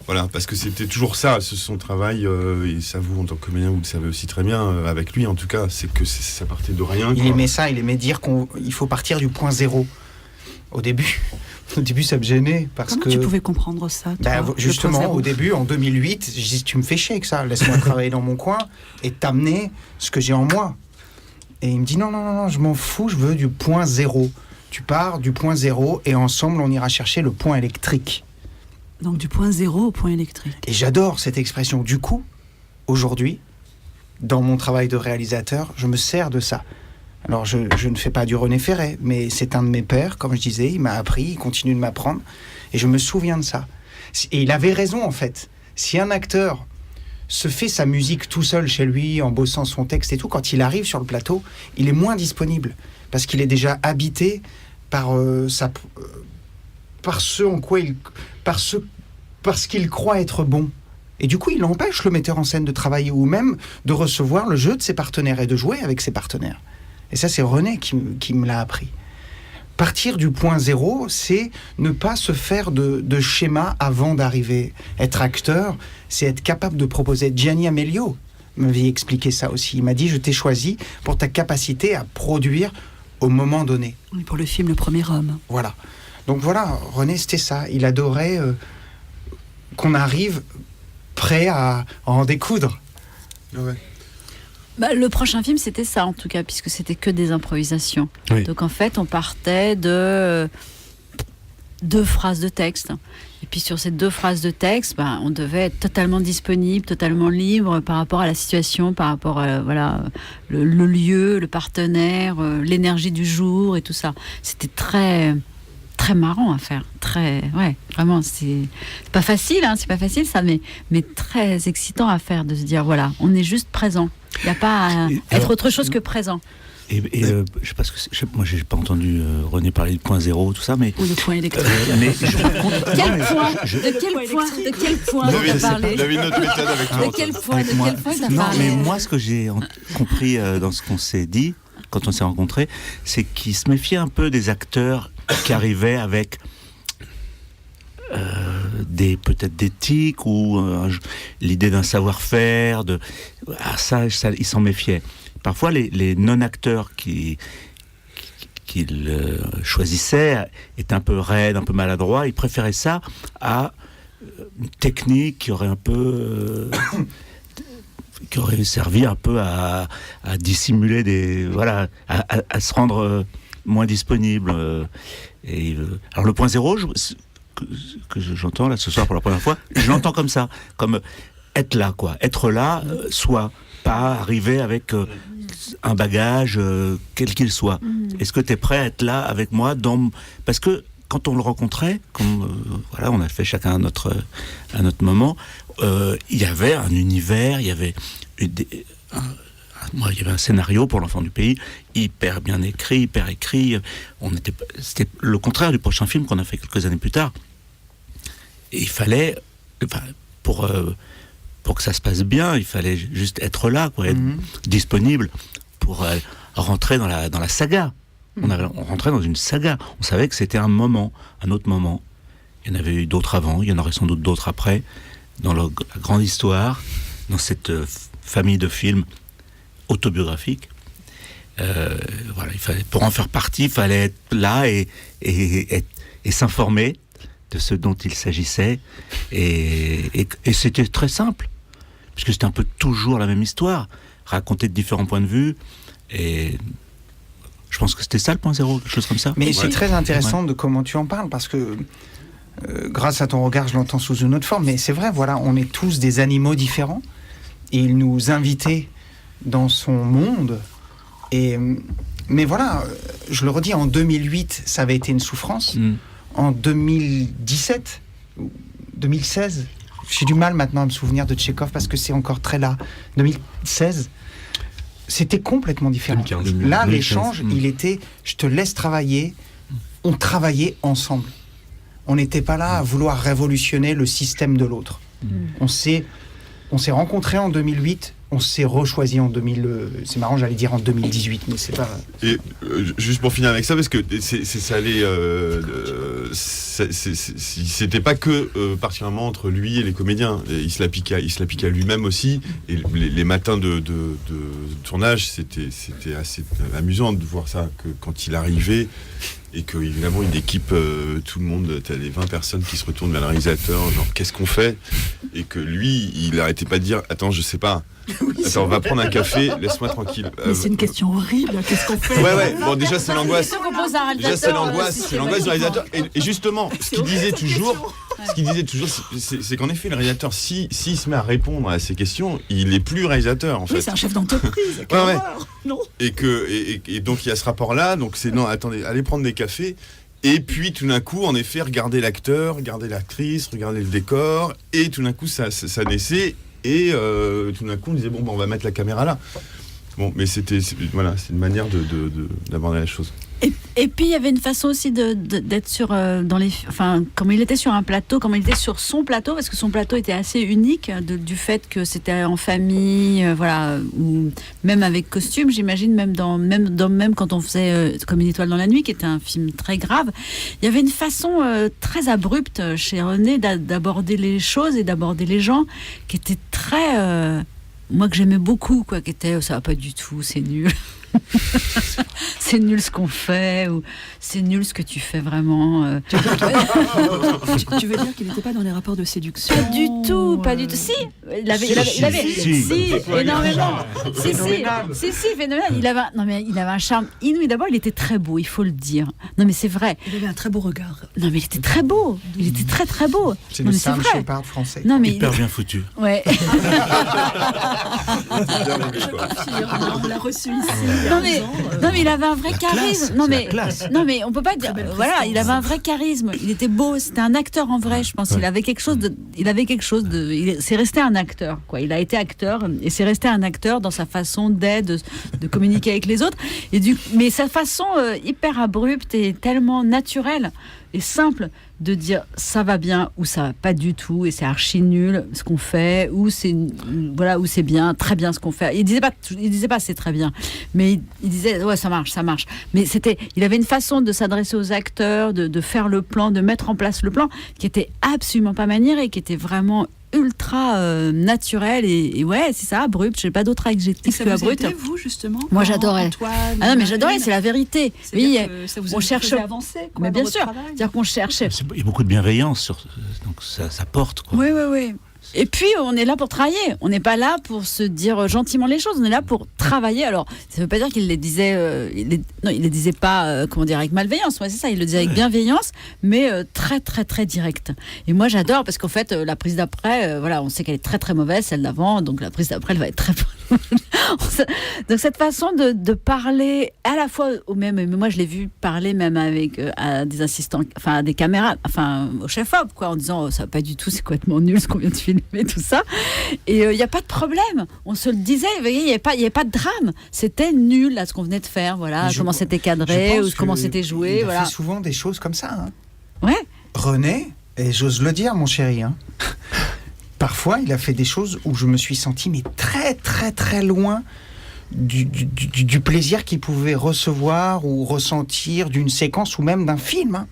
Voilà, parce que c'était toujours ça, son travail, et ça vous, en tant que comédien, vous le savez aussi très bien, avec lui en tout cas, c'est que ça partait de rien. Il quoi. aimait ça, il aimait dire qu'il faut partir du point zéro. Au début, ça me gênait parce Comment que... tu pouvais comprendre ça, toi, le justement, point zéro au début, en 2008, je dis, tu me fais chier avec ça, laisse-moi travailler dans mon coin et t'amener ce que j'ai en moi. Et il me dit, non, je m'en fous, je veux du point zéro. Tu pars du point zéro et ensemble, on ira chercher le point électrique. Donc du point zéro au point électrique. Et j'adore cette expression. Du coup, aujourd'hui, dans mon travail de réalisateur, je me sers de ça. Alors, je ne fais pas du René Ferré, mais c'est un de mes pères, comme je disais, il m'a appris, il continue de m'apprendre, et je me souviens de ça. Et il avait raison, en fait. Si un acteur se fait sa musique tout seul chez lui, en bossant son texte et tout, quand il arrive sur le plateau, il est moins disponible, parce qu'il est déjà habité par par ce en quoi parce qu'il croit être bon. Et du coup, il empêche le metteur en scène de travailler ou même de recevoir le jeu de ses partenaires et de jouer avec ses partenaires. Et ça, c'est René qui me l'a appris. Partir du point zéro, c'est ne pas se faire de schéma avant d'arriver. Être acteur, c'est être capable de proposer. Gianni Amelio m'avait expliqué ça aussi. Il m'a dit, je t'ai choisi pour ta capacité à produire au moment donné. Oui, pour le film Le Premier Homme. Voilà. Donc voilà, René, c'était ça. Il adorait qu'on arrive prêt à en découdre. Ouais. Bah, le prochain film, c'était ça, en tout cas, puisque c'était que des improvisations. Oui. Donc, en fait, on partait de 2 phrases de texte. Et puis, sur ces 2 phrases de texte, bah, on devait être totalement disponible, totalement libre par rapport à la situation, par rapport à le lieu, le partenaire, l'énergie du jour et tout ça. C'était très marrant à faire. Ouais, vraiment, c'est pas facile, hein, c'est pas facile ça, mais très excitant à faire, de se dire, voilà, on est juste présent. Il n'y a pas à être autre chose que présent. Et je sais pas moi j'ai pas entendu René parler du point zéro, tout ça, mais Ou le point électrique. mais je raconte- De quel point David, tu as parlé? David, notre méthode avec toi. De quel point avec moi. tu as Non, parlé? mais moi, ce que j'ai compris dans ce qu'on s'est dit quand on s'est rencontrés, c'est qu'il se méfiait un peu des acteurs qui arrivaient avec peut-être des tics ou l'idée d'un savoir-faire. Ça, il s'en méfiait. Parfois, les non-acteurs qu'il choisissait étaient un peu raides, un peu maladroits. Il préférait ça à une technique qui aurait un peu... qui aurait servi un peu à dissimuler à se rendre moins disponible. Alors le point zéro, que j'entends là ce soir pour la première fois, je l'entends comme ça, comme être là, quoi. Être là, soit pas arriver avec un bagage, quel qu'il soit. Est-ce que tu es prêt à être là avec moi parce que quand on le rencontrait, on a fait chacun à notre moment, il y avait un univers, il y avait il y avait un scénario pour l'enfant du pays, hyper bien écrit, hyper écrit. C'était le contraire du prochain film qu'on a fait quelques années plus tard. Et il fallait, pour que ça se passe bien, il fallait juste être là, quoi, être disponible pour rentrer dans la saga. On rentrait dans une saga. On savait que c'était un autre moment. Il y en avait eu d'autres avant, il y en aurait sans doute d'autres après, dans la grande histoire, dans cette famille de films autobiographiques. Pour en faire partie, il fallait être là et s'informer de ce dont il s'agissait. Et c'était très simple, puisque c'était un peu toujours la même histoire, racontée de différents points de vue. Et je pense que c'était ça le point zéro, quelque chose comme ça. Mais c'est très intéressant de comment tu en parles, parce que grâce à ton regard, je l'entends sous une autre forme. Mais c'est vrai, voilà, on est tous des animaux différents. Et il nous invitait dans son monde. Mais voilà, je le redis, en 2008, ça avait été une souffrance. En 2017, 2016, j'ai du mal maintenant à me souvenir de Tchekhov parce que c'est encore très là. 2016, c'était complètement différent. 2015. Là, l'échange, il était, je te laisse travailler, on travaillait ensemble. On n'était pas là à vouloir révolutionner le système de l'autre. On s'est rencontrés en 2008, on s'est rechoisi en 2000. C'est marrant, j'allais dire en 2018, mais c'est pas. Et juste pour finir avec ça, parce que ça allait. C'était pas que particulièrement entre lui et les comédiens. Et il se l'appliquait à lui-même aussi. Et les matins de tournage, c'était assez amusant de voir ça, que quand il arrivait. Et que évidemment une équipe, tout le monde, t'as les 20 personnes qui se retournent vers le réalisateur, genre qu'est-ce qu'on fait? Et que lui, il arrêtait pas de dire attends, je sais pas. Attends, on va prendre un café, laisse-moi tranquille. Mais c'est une question horrible, qu'est-ce qu'on fait? Ouais, bon déjà c'est l'angoisse. Qu'est-ce qu'on propose à un Déjà c'est réalisateur, l'angoisse du réalisateur. Et justement, ce qu'il disait toujours, ce qu'il disait toujours, c'est qu'en effet, le réalisateur, s'il se met à répondre à ces questions, il est plus réalisateur, en fait. Oui, c'est un chef d'entreprise. Ouais. Non. Et donc, il y a ce rapport-là. Donc, c'est non, attendez, allez prendre des cafés. Et puis, tout d'un coup, en effet, regardez l'acteur, regardez l'actrice, regardez le décor. Et tout d'un coup, ça naissait. Et tout d'un coup, on disait, bon, on va mettre la caméra là. Bon, mais c'est une manière d'aborder la chose. Et puis il y avait une façon aussi d'être sur comme il était sur un plateau, comme il était sur son plateau, parce que son plateau était assez unique du fait que c'était en famille, ou même avec costume, j'imagine, même quand on faisait Comme une étoile dans la nuit, qui était un film très grave, il y avait une façon très abrupte chez René d'aborder les choses et d'aborder les gens, qui était très moi que j'aimais beaucoup, quoi, qui était ça va pas du tout, c'est nul. C'est nul ce qu'on fait, ou c'est nul ce que tu fais vraiment. Tu veux dire qu'il n'était pas dans les rapports de séduction? Pas du tout. Si, il avait énormément. Si, phénoménal. Il avait un charme inouï. D'abord, il était très beau, il faut le dire. Non, mais c'est vrai. Il avait un très beau regard. Non, mais il était très beau. Il était très très beau. C'est le Sam Shepard français. Non, mais hyper bien foutu. Ouais. On l'a reçu ici. Non mais il avait un vrai charisme. Non mais on peut pas dire. Voilà, il avait un vrai charisme. Il était beau. C'était un acteur en vrai. Je pense. Il avait quelque chose de. C'est resté un acteur. Quoi. Il a été acteur et c'est resté un acteur dans sa façon d'être, de communiquer avec les autres. Mais sa façon hyper abrupte et tellement naturelle et simple de dire ça va bien ou ça va pas du tout et c'est archi nul ce qu'on fait, ou c'est bien, très bien ce qu'on fait. Il disait pas c'est très bien, mais il disait ouais ça marche. Mais il avait une façon de s'adresser aux acteurs, de faire le plan, de mettre en place le plan qui était absolument pas maniéré, qui était vraiment ultra naturel et ouais c'est ça, abrupt. J'ai pas d'autre adjectif que abrupt. Aidait, vous justement? Moi j'adorais. Antoine, non mais j'adorais, c'est la vérité. Oui, ça vous on cherche à avancer. Mais bien sûr, c'est-à-dire qu'on cherche. Il y a beaucoup de bienveillance donc ça porte quoi. Oui. Et puis, on est là pour travailler. On n'est pas là pour se dire gentiment les choses. On est là pour travailler. Alors, ça ne veut pas dire qu'il les disait... Non, il les disait pas, avec malveillance. Ouais, c'est ça, il le disait avec bienveillance, mais très, très, très direct. Et moi, j'adore, parce qu'en fait, la prise d'après, on sait qu'elle est très, très mauvaise, celle d'avant. Donc, la prise d'après, elle va être très... Donc, cette façon de parler à la fois mais moi, je l'ai vu parler même avec à des assistants, à des caméras, au chef-op, quoi, en disant, ça va pas du tout, c'est complètement nul ce qu'on vient de filmer. Tout ça, et il n'y a pas de problème, on se le disait, il n'y avait pas de drame, c'était nul là ce qu'on venait de faire, comment c'était cadré, ou comment c'était joué. Il fait souvent des choses comme ça. Ouais. René, et j'ose le dire mon chéri, parfois il a fait des choses où je me suis senti mais très très très loin du plaisir qu'il pouvait recevoir ou ressentir d'une séquence ou même d'un film.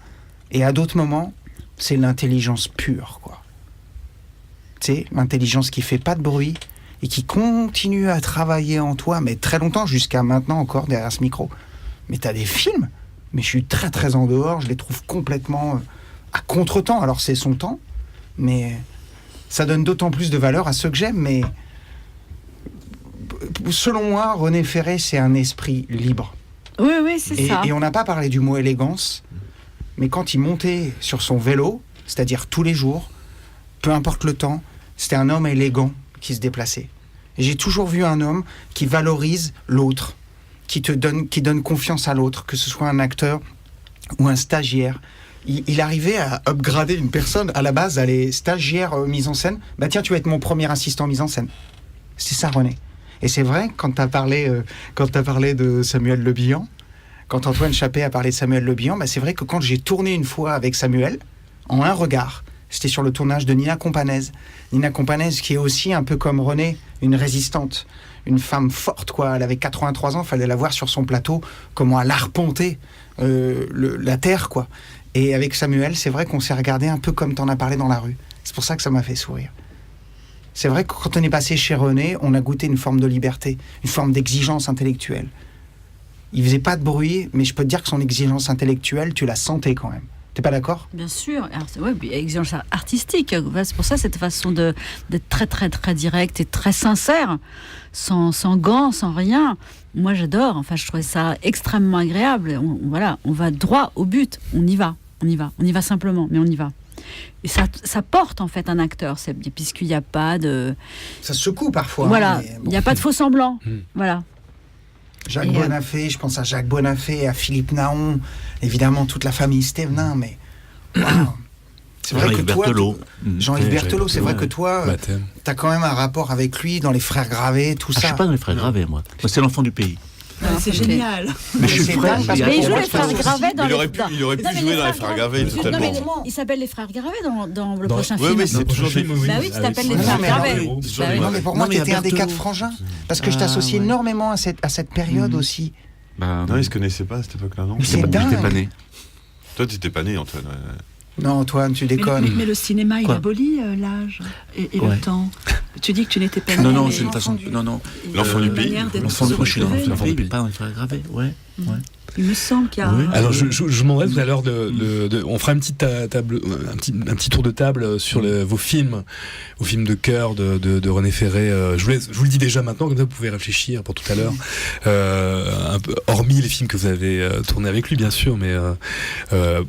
Et à d'autres moments, c'est l'intelligence pure, quoi. Tu sais, l'intelligence qui fait pas de bruit et qui continue à travailler en toi, mais très longtemps, jusqu'à maintenant encore derrière ce micro. Mais t'as des films, mais je suis très très en dehors, je les trouve complètement à contre-temps. Alors c'est son temps, mais ça donne d'autant plus de valeur à ceux que j'aime. Mais selon moi, René Ferré, c'est un esprit libre. Oui, c'est ça. Et on n'a pas parlé du mot élégance, mais quand il montait sur son vélo, c'est-à-dire tous les jours, peu importe le temps, c'était un homme élégant qui se déplaçait. Et j'ai toujours vu un homme qui valorise l'autre, qui donne confiance à l'autre, que ce soit un acteur ou un stagiaire. Il arrivait à upgrader une personne. À la base, elle est stagiaire mise en scène. Bah tiens, tu vas être mon premier assistant mise en scène. C'est ça, René. Et c'est vrai, quand tu as parlé de Samuel Le Bihan, quand Antoine Chappé a parlé de Samuel Le Bihan, c'est vrai que quand j'ai tourné une fois avec Samuel, en un regard, c'était sur le tournage de Nina Companèse. Nina Companèse qui est aussi un peu comme René, une résistante, une femme forte, quoi. Elle avait 83 ans, il fallait la voir sur son plateau, comment elle arpentait la terre, quoi. Et avec Samuel, c'est vrai qu'on s'est regardé un peu comme t'en as parlé dans la rue. C'est pour ça que ça m'a fait sourire. C'est vrai que quand on est passé chez René, on a goûté une forme de liberté, une forme d'exigence intellectuelle. Il faisait pas de bruit, mais je peux te dire que son exigence intellectuelle, tu la sentais quand même. T'es pas d'accord ? Bien sûr. Exigence artistique. C'est pour ça cette façon d'être très très très direct et très sincère, sans gants, sans rien. Moi j'adore. Je trouvais ça extrêmement agréable. On va droit au but. On y va simplement, mais on y va. Et ça porte en fait un acteur, puisqu'il n'y a pas de... Ça se secoue parfois. Voilà, mais il bon. n'y a pas de faux semblant. Voilà. Jacques Et, Bonafé, je pense à Jacques Bonafé, à Philippe Naon, évidemment toute la famille Stévenin, mais waouh. C'est vrai que Jean-Yves toi, Berthelot. Jean-Yves Berthelot, c'est vrai que toi, Baptême. t'as quand même un rapport avec lui dans les Frères Gravés, tout Je ça. suis pas dans les frères Gravés, moi. Moi, c'est l'enfant du pays. C'est ok. génial. Mais je suis c'est le frère. dingue, parce il y a- que Mais il il y a joue pas les de frères souci. Gravés dans Mais les... il aurait pu Non, mais jouer les dans les frères Frères Gravés, Non, mais totalement. il s'appelle les frères Gravés dans le Dans- prochain Ouais, film. mais c'est toujours des... Bah oui, tu t'appelles les Non, frères mais Gravés. alors, c'est toujours Bah des oui. Non, mais pour Non, moi, mais il y a t'étais un des Berthelot. 4 frangins. Parce que je t'associais ouais. énormément à cette période aussi. Bah, Non, ils se connaissaient pas à cette époque-là, non? C'est j'étais dingue. pas né. Toi, t'étais pas né, Antoine. Ouais. Non, Antoine, tu déconnes. Mais le cinéma, il Quoi abolit l'âge et Ouais. le temps. Tu dis que tu n'étais pas né. Non, non, mais c'est une façon. Non, non. L'enfant du pays. manière d'être L'enfant du se moi, je suis dans retrouver. l'enfant du pays, pas dans les frères Gravés. Ouais. Il me semble qu'il y a. Oui. Alors je demanderai tout à l'heure on fera une petite table, un petit tour de table sur vos films de cœur de René Ferré. Je vous le dis déjà maintenant, comme ça vous pouvez réfléchir pour tout à l'heure. Un peu, hormis les films que vous avez tournés avec lui, bien sûr, mais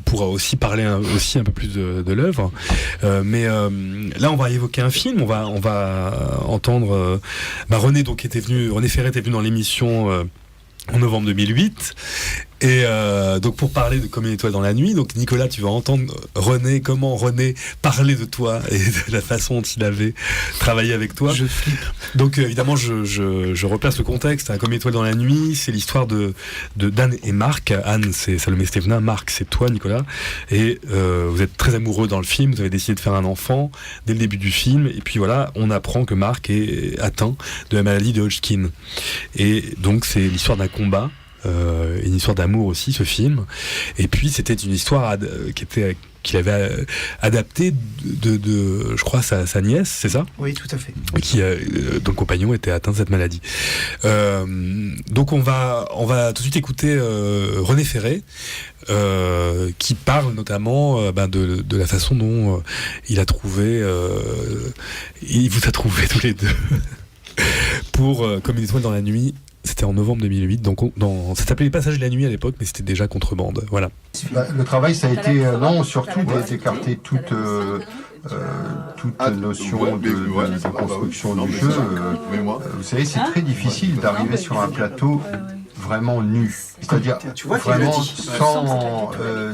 pour aussi parler aussi un peu plus de l'œuvre. Mais là, on va évoquer un film. On va entendre René Ferré était venu dans l'émission. En novembre 2008. Et donc pour parler de Comme une étoile dans la nuit, donc Nicolas, tu vas entendre comment René parlait de toi et de la façon dont il avait travaillé avec toi. Je flippe. Donc évidemment, je replace le contexte. Comme une étoile dans la nuit, c'est l'histoire de d'Anne et Marc. Anne, c'est Salomé Stévenin. Marc, c'est toi, Nicolas. Et vous êtes très amoureux dans le film. Vous avez décidé de faire un enfant dès le début du film. Et puis voilà, on apprend que Marc est atteint de la maladie de Hodgkin. Et donc c'est l'histoire d'un combat. Une histoire d'amour aussi, ce film. Et puis c'était une histoire qu'il avait adaptée de je crois sa nièce, c'est ça, Oui, tout à fait. qui dont le compagnon était atteint de cette maladie. Donc on va tout de suite écouter René Ferré qui parle notamment de la façon dont il vous a trouvé tous les deux pour Comme une étoile dans la nuit. C'était en novembre 2008, donc ça s'appelait Les Passages de la nuit à l'époque, mais c'était déjà Contrebande. Voilà. Le travail, ça a été, surtout d'écarter toute notion de construction du jeu. Vous savez, c'est très difficile d'arriver sur un plateau vraiment nu. C'est-à-dire vraiment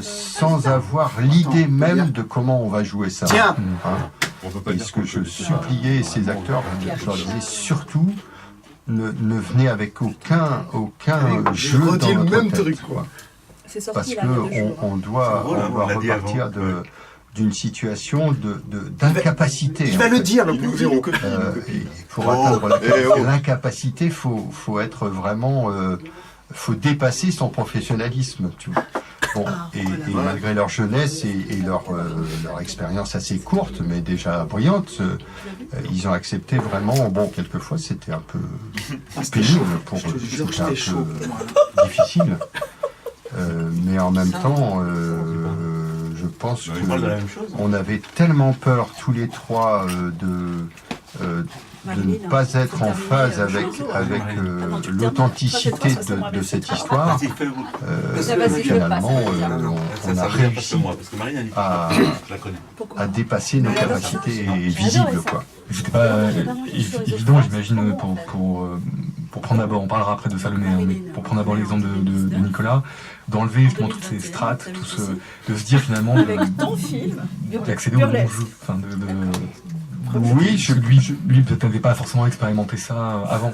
sans avoir l'idée même de comment on va jouer ça. Tiens. Et ce que je suppliais ces acteurs, je leur disais surtout, ne venez avec aucun jeu dans notre tête, quoi. Parce qu'on doit repartir d'une situation d'incapacité. Il va le dire, le plus zéro. Pour atteindre l'incapacité, il faut être vraiment... faut dépasser son professionnalisme, tu vois. Bon, et malgré leur jeunesse et leur expérience assez courte, mais déjà brillante, ils ont accepté vraiment. Bon, quelquefois c'était un peu pénible pour eux, c'était un peu difficile, mais en même temps, je pense qu'on avait tellement peur tous les trois de ne pas être en phase avec l'authenticité de cette histoire, finalement, on a réussi à dépasser nos capacités visibles, quoi. C'était pas évident, j'imagine, pour prendre d'abord, on parlera après de Salomé, mais pour prendre d'abord l'exemple de Nicolas, d'enlever justement toutes ces strates, de se dire finalement d'accéder au bon jeu, enfin oui, lui peut-être n'avait pas forcément expérimenté ça avant.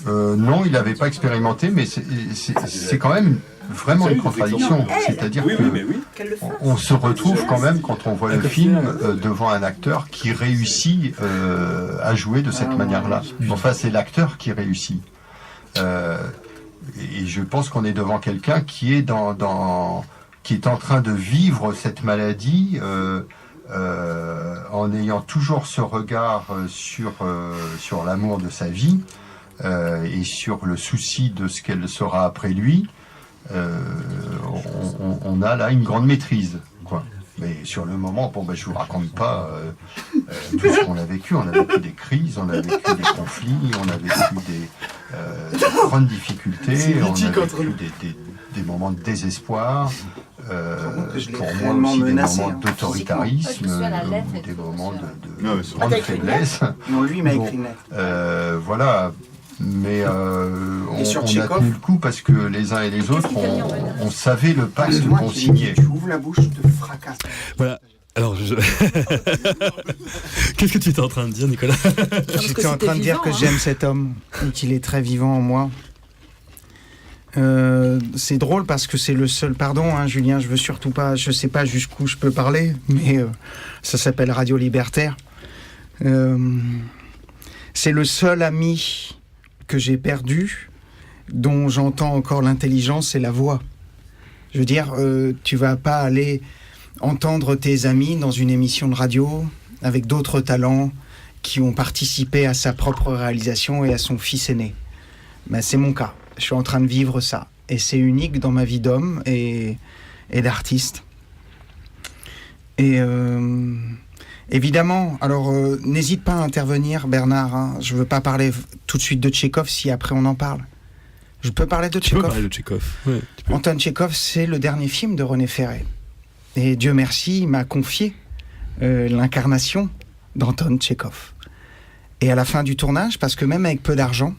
Non, il n'avait pas expérimenté, mais c'est quand même vraiment une contradiction. C'est-à-dire qu'on se retrouve quand même, quand on voit le film, devant un acteur qui réussit à jouer de cette manière-là. Enfin, c'est l'acteur qui réussit. Et je pense qu'on est devant quelqu'un qui est qui est en train de vivre cette maladie en ayant toujours ce regard sur l'amour de sa vie et sur le souci de ce qu'elle sera après lui. On a là une grande maîtrise, quoi. Mais sur le moment, je vous raconte pas tout ce qu'on a vécu. On a vécu des crises, on a vécu des conflits, on a vécu des grandes difficultés, on a vécu des moments de désespoir. pour moi aussi des moments d'autoritarisme, des moments de grande faiblesse. Non, lui, il m'a écrit une lettre. Voilà. Mais on a Tchekhov, tenu le coup parce que les uns et les autres, on savait le pacte qu'on signait. Tu ouvres la bouche, je te fracasse. Voilà. Alors, qu'est-ce que tu étais en train de dire, Nicolas? J'étais en train de dire que j'aime cet homme et qu'il est très vivant en moi. C'est drôle parce que c'est le seul... Pardon, hein, Julien, je veux surtout pas... Je sais pas jusqu'où je peux parler, mais ça s'appelle Radio Libertaire. C'est le seul ami que j'ai perdu, dont j'entends encore l'intelligence et la voix. Je veux dire, tu vas pas aller entendre tes amis dans une émission de radio avec d'autres talents qui ont participé à sa propre réalisation et à son fils aîné. Ben, c'est mon cas. Je suis en train de vivre ça. Et c'est unique dans ma vie d'homme et d'artiste. Et évidemment, alors n'hésite pas à intervenir, Bernard. Hein. Je ne veux pas parler tout de suite de Tchekhov si après on en parle. Je peux parler de Tchekhov. Tu peux parler de Tchekhov. Ouais, Anton Tchekhov, c'est le dernier film de René Ferré. Et Dieu merci, il m'a confié l'incarnation d'Anton Tchekhov. Et à la fin du tournage, parce que même avec peu d'argent,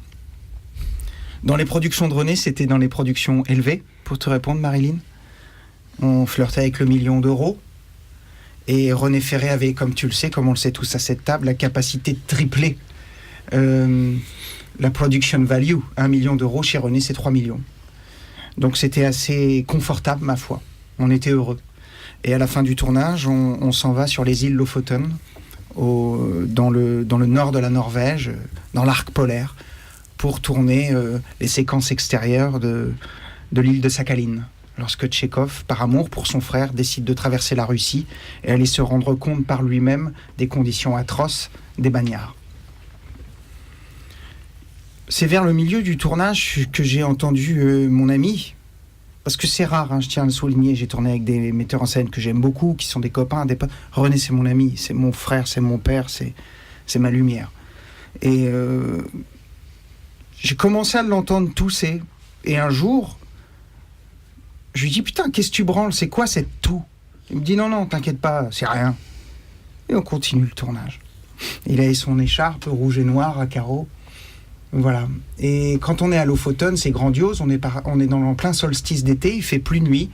dans les productions de René, c'était dans les productions élevées, pour te répondre, Marilyn. On flirtait avec le 1 million d'euros. Et René Ferré avait, comme tu le sais, comme on le sait tous à cette table, la capacité de tripler la production value. 1 million d'euros, chez René, c'est 3 millions. Donc c'était assez confortable, ma foi. On était heureux. Et à la fin du tournage, on s'en va sur les îles Lofoten, dans le nord de la Norvège, dans l'arc polaire, pour tourner les séquences extérieures de l'île de Sakhalin. Lorsque Tchekhov, par amour pour son frère, décide de traverser la Russie et aller se rendre compte par lui-même des conditions atroces des bagnards. C'est vers le milieu du tournage que j'ai entendu mon ami, parce que c'est rare, hein, je tiens à le souligner, j'ai tourné avec des metteurs en scène que j'aime beaucoup, qui sont des copains, des potes. René, c'est mon ami, c'est mon frère, c'est mon père, c'est ma lumière. Et j'ai commencé à l'entendre tousser. Et un jour, je lui dis, putain, qu'est-ce que tu branles? C'est quoi cette toux? Il me dit, non, t'inquiète pas, c'est rien. Et on continue le tournage. Il avait son écharpe rouge et noir à carreaux. Voilà. Et quand on est à Lofoten, c'est grandiose. On est en plein solstice d'été, il fait plus nuit.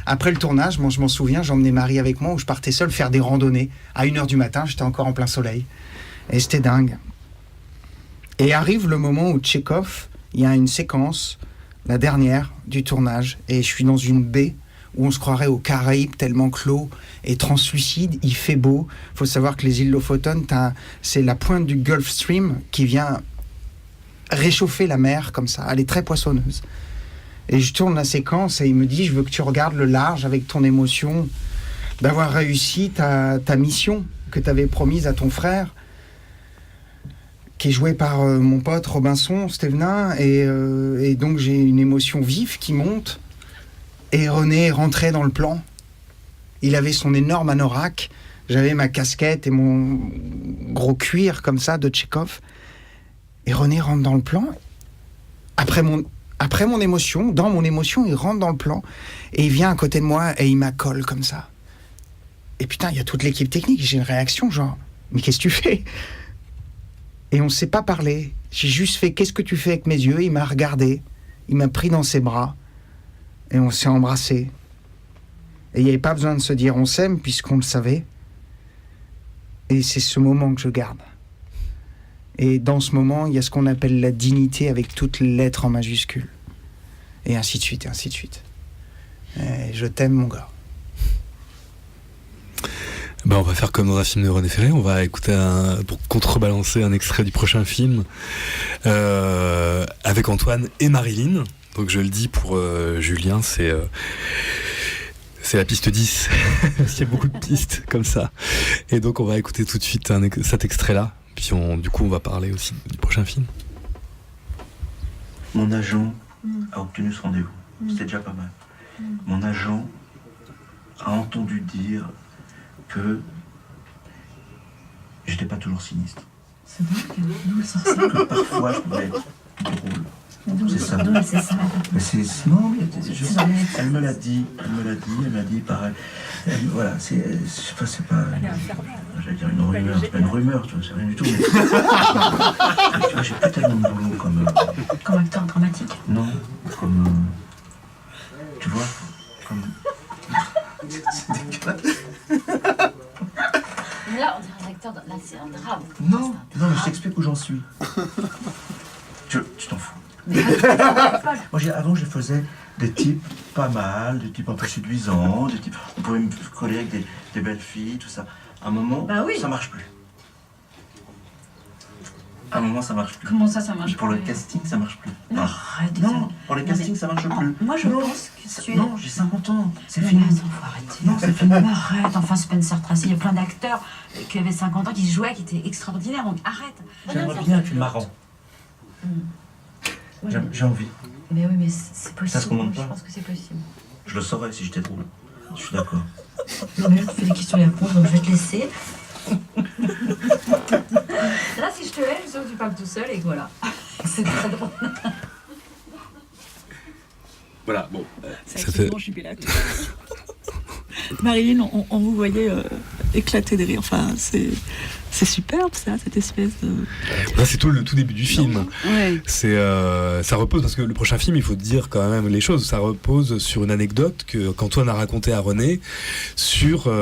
Après le tournage, moi je m'en souviens, j'emmenais Marie avec moi où je partais seul faire des randonnées. À 1h du matin, j'étais encore en plein soleil. Et c'était dingue. Et arrive le moment où Tchekhov, il y a une séquence, la dernière du tournage, et je suis dans une baie où on se croirait aux Caraïbes, tellement clos et translucide, il fait beau. Il faut savoir que les îles Lofoten, c'est la pointe du Gulf Stream qui vient réchauffer la mer comme ça, elle est très poissonneuse. Et je tourne la séquence et il me dit, je veux que tu regardes le large avec ton émotion d'avoir réussi ta mission que tu avais promise à ton frère, qui est joué par mon pote Robinson Stevenin, et donc j'ai une émotion vive qui monte. Et René rentrait dans le plan. Il avait son énorme anorak, j'avais ma casquette et mon gros cuir comme ça de Tchekhov. Et René rentre dans le plan. Après mon émotion, dans mon émotion, il rentre dans le plan et il vient à côté de moi et il m'accole comme ça. Et putain, il y a toute l'équipe technique. J'ai une réaction genre, mais qu'est-ce que tu fais? Et on ne s'est pas parlé. J'ai juste fait, qu'est-ce que tu fais avec mes yeux? Il m'a regardé, il m'a pris dans ses bras et on s'est embrassés. Et il n'y avait pas besoin de se dire on s'aime puisqu'on le savait. Et c'est ce moment que je garde. Et dans ce moment, il y a ce qu'on appelle la dignité avec toutes les lettres en majuscules. Et ainsi de suite, et ainsi de suite. Et je t'aime, mon gars. Ben, on va faire comme dans un film de René Ferré, on va écouter pour contrebalancer un extrait du prochain film avec Antoine et Marilyn. Donc je le dis pour Julien, c'est la piste 10. Il y a beaucoup de pistes comme ça. Et donc on va écouter tout de suite cet extrait-là. Puis du coup, on va parler aussi du prochain film. Mon agent a obtenu ce rendez-vous. C'était déjà pas mal. Mon agent a entendu dire que j'étais pas toujours sinistre. C'est vrai que parfois je pouvais être drôle. C'est ça. C'est ça. Mais non, mais elle me l'a dit, elle m'a dit pareil. Voilà, c'est pas, j'allais dire une rumeur, c'est pas une rumeur, tu vois, c'est rien du tout. Mais... tu vois, j'ai pas tellement de boulot comme acteur dramatique. Non, comme tu vois, comme. C'est dégueulasse. Là, on dirait un acteur. Là, c'est un drame. Non, mais je t'explique où j'en suis. Tu t'en fous. Moi, avant, je faisais des types pas mal, des types un peu séduisants, des types... On pouvait me coller avec des belles filles, tout ça. À un moment, ça marche plus. À un moment, ça marche plus. Comment ça marche plus? Pour le casting, ça marche plus. Non, arrête. Non, pour le casting, ça marche plus. Moi, je pense que tu es... Non, j'ai 50 ans. C'est fini. Attends, faut arrêter. Non, c'est fini. Arrête, enfin, Spencer Tracy, il y a plein d'acteurs qui avaient 50 ans, qui jouaient, qui étaient extraordinaires, donc arrête. J'aimerais bien être marrant. J'ai envie. Mais oui, mais c'est possible. Ça se commande pas. Je pense que c'est possible. Je le saurais si j'étais drôle. Je suis d'accord. Non, mais là, tu fais des questions et réponses, donc je vais te laisser. Là, si je te laisse, je sais que tu parles tout seul et que voilà. C'est très drôle. Voilà, bon. C'est absolument jubilatoire. Marilyn, on vous voyait éclater de rire. Enfin, c'est superbe, ça, cette espèce de... Là, c'est le tout début du film. Ouais. Ça repose, parce que le prochain film, il faut dire quand même les choses, ça repose sur une anecdote qu'Antoine a racontée à René sur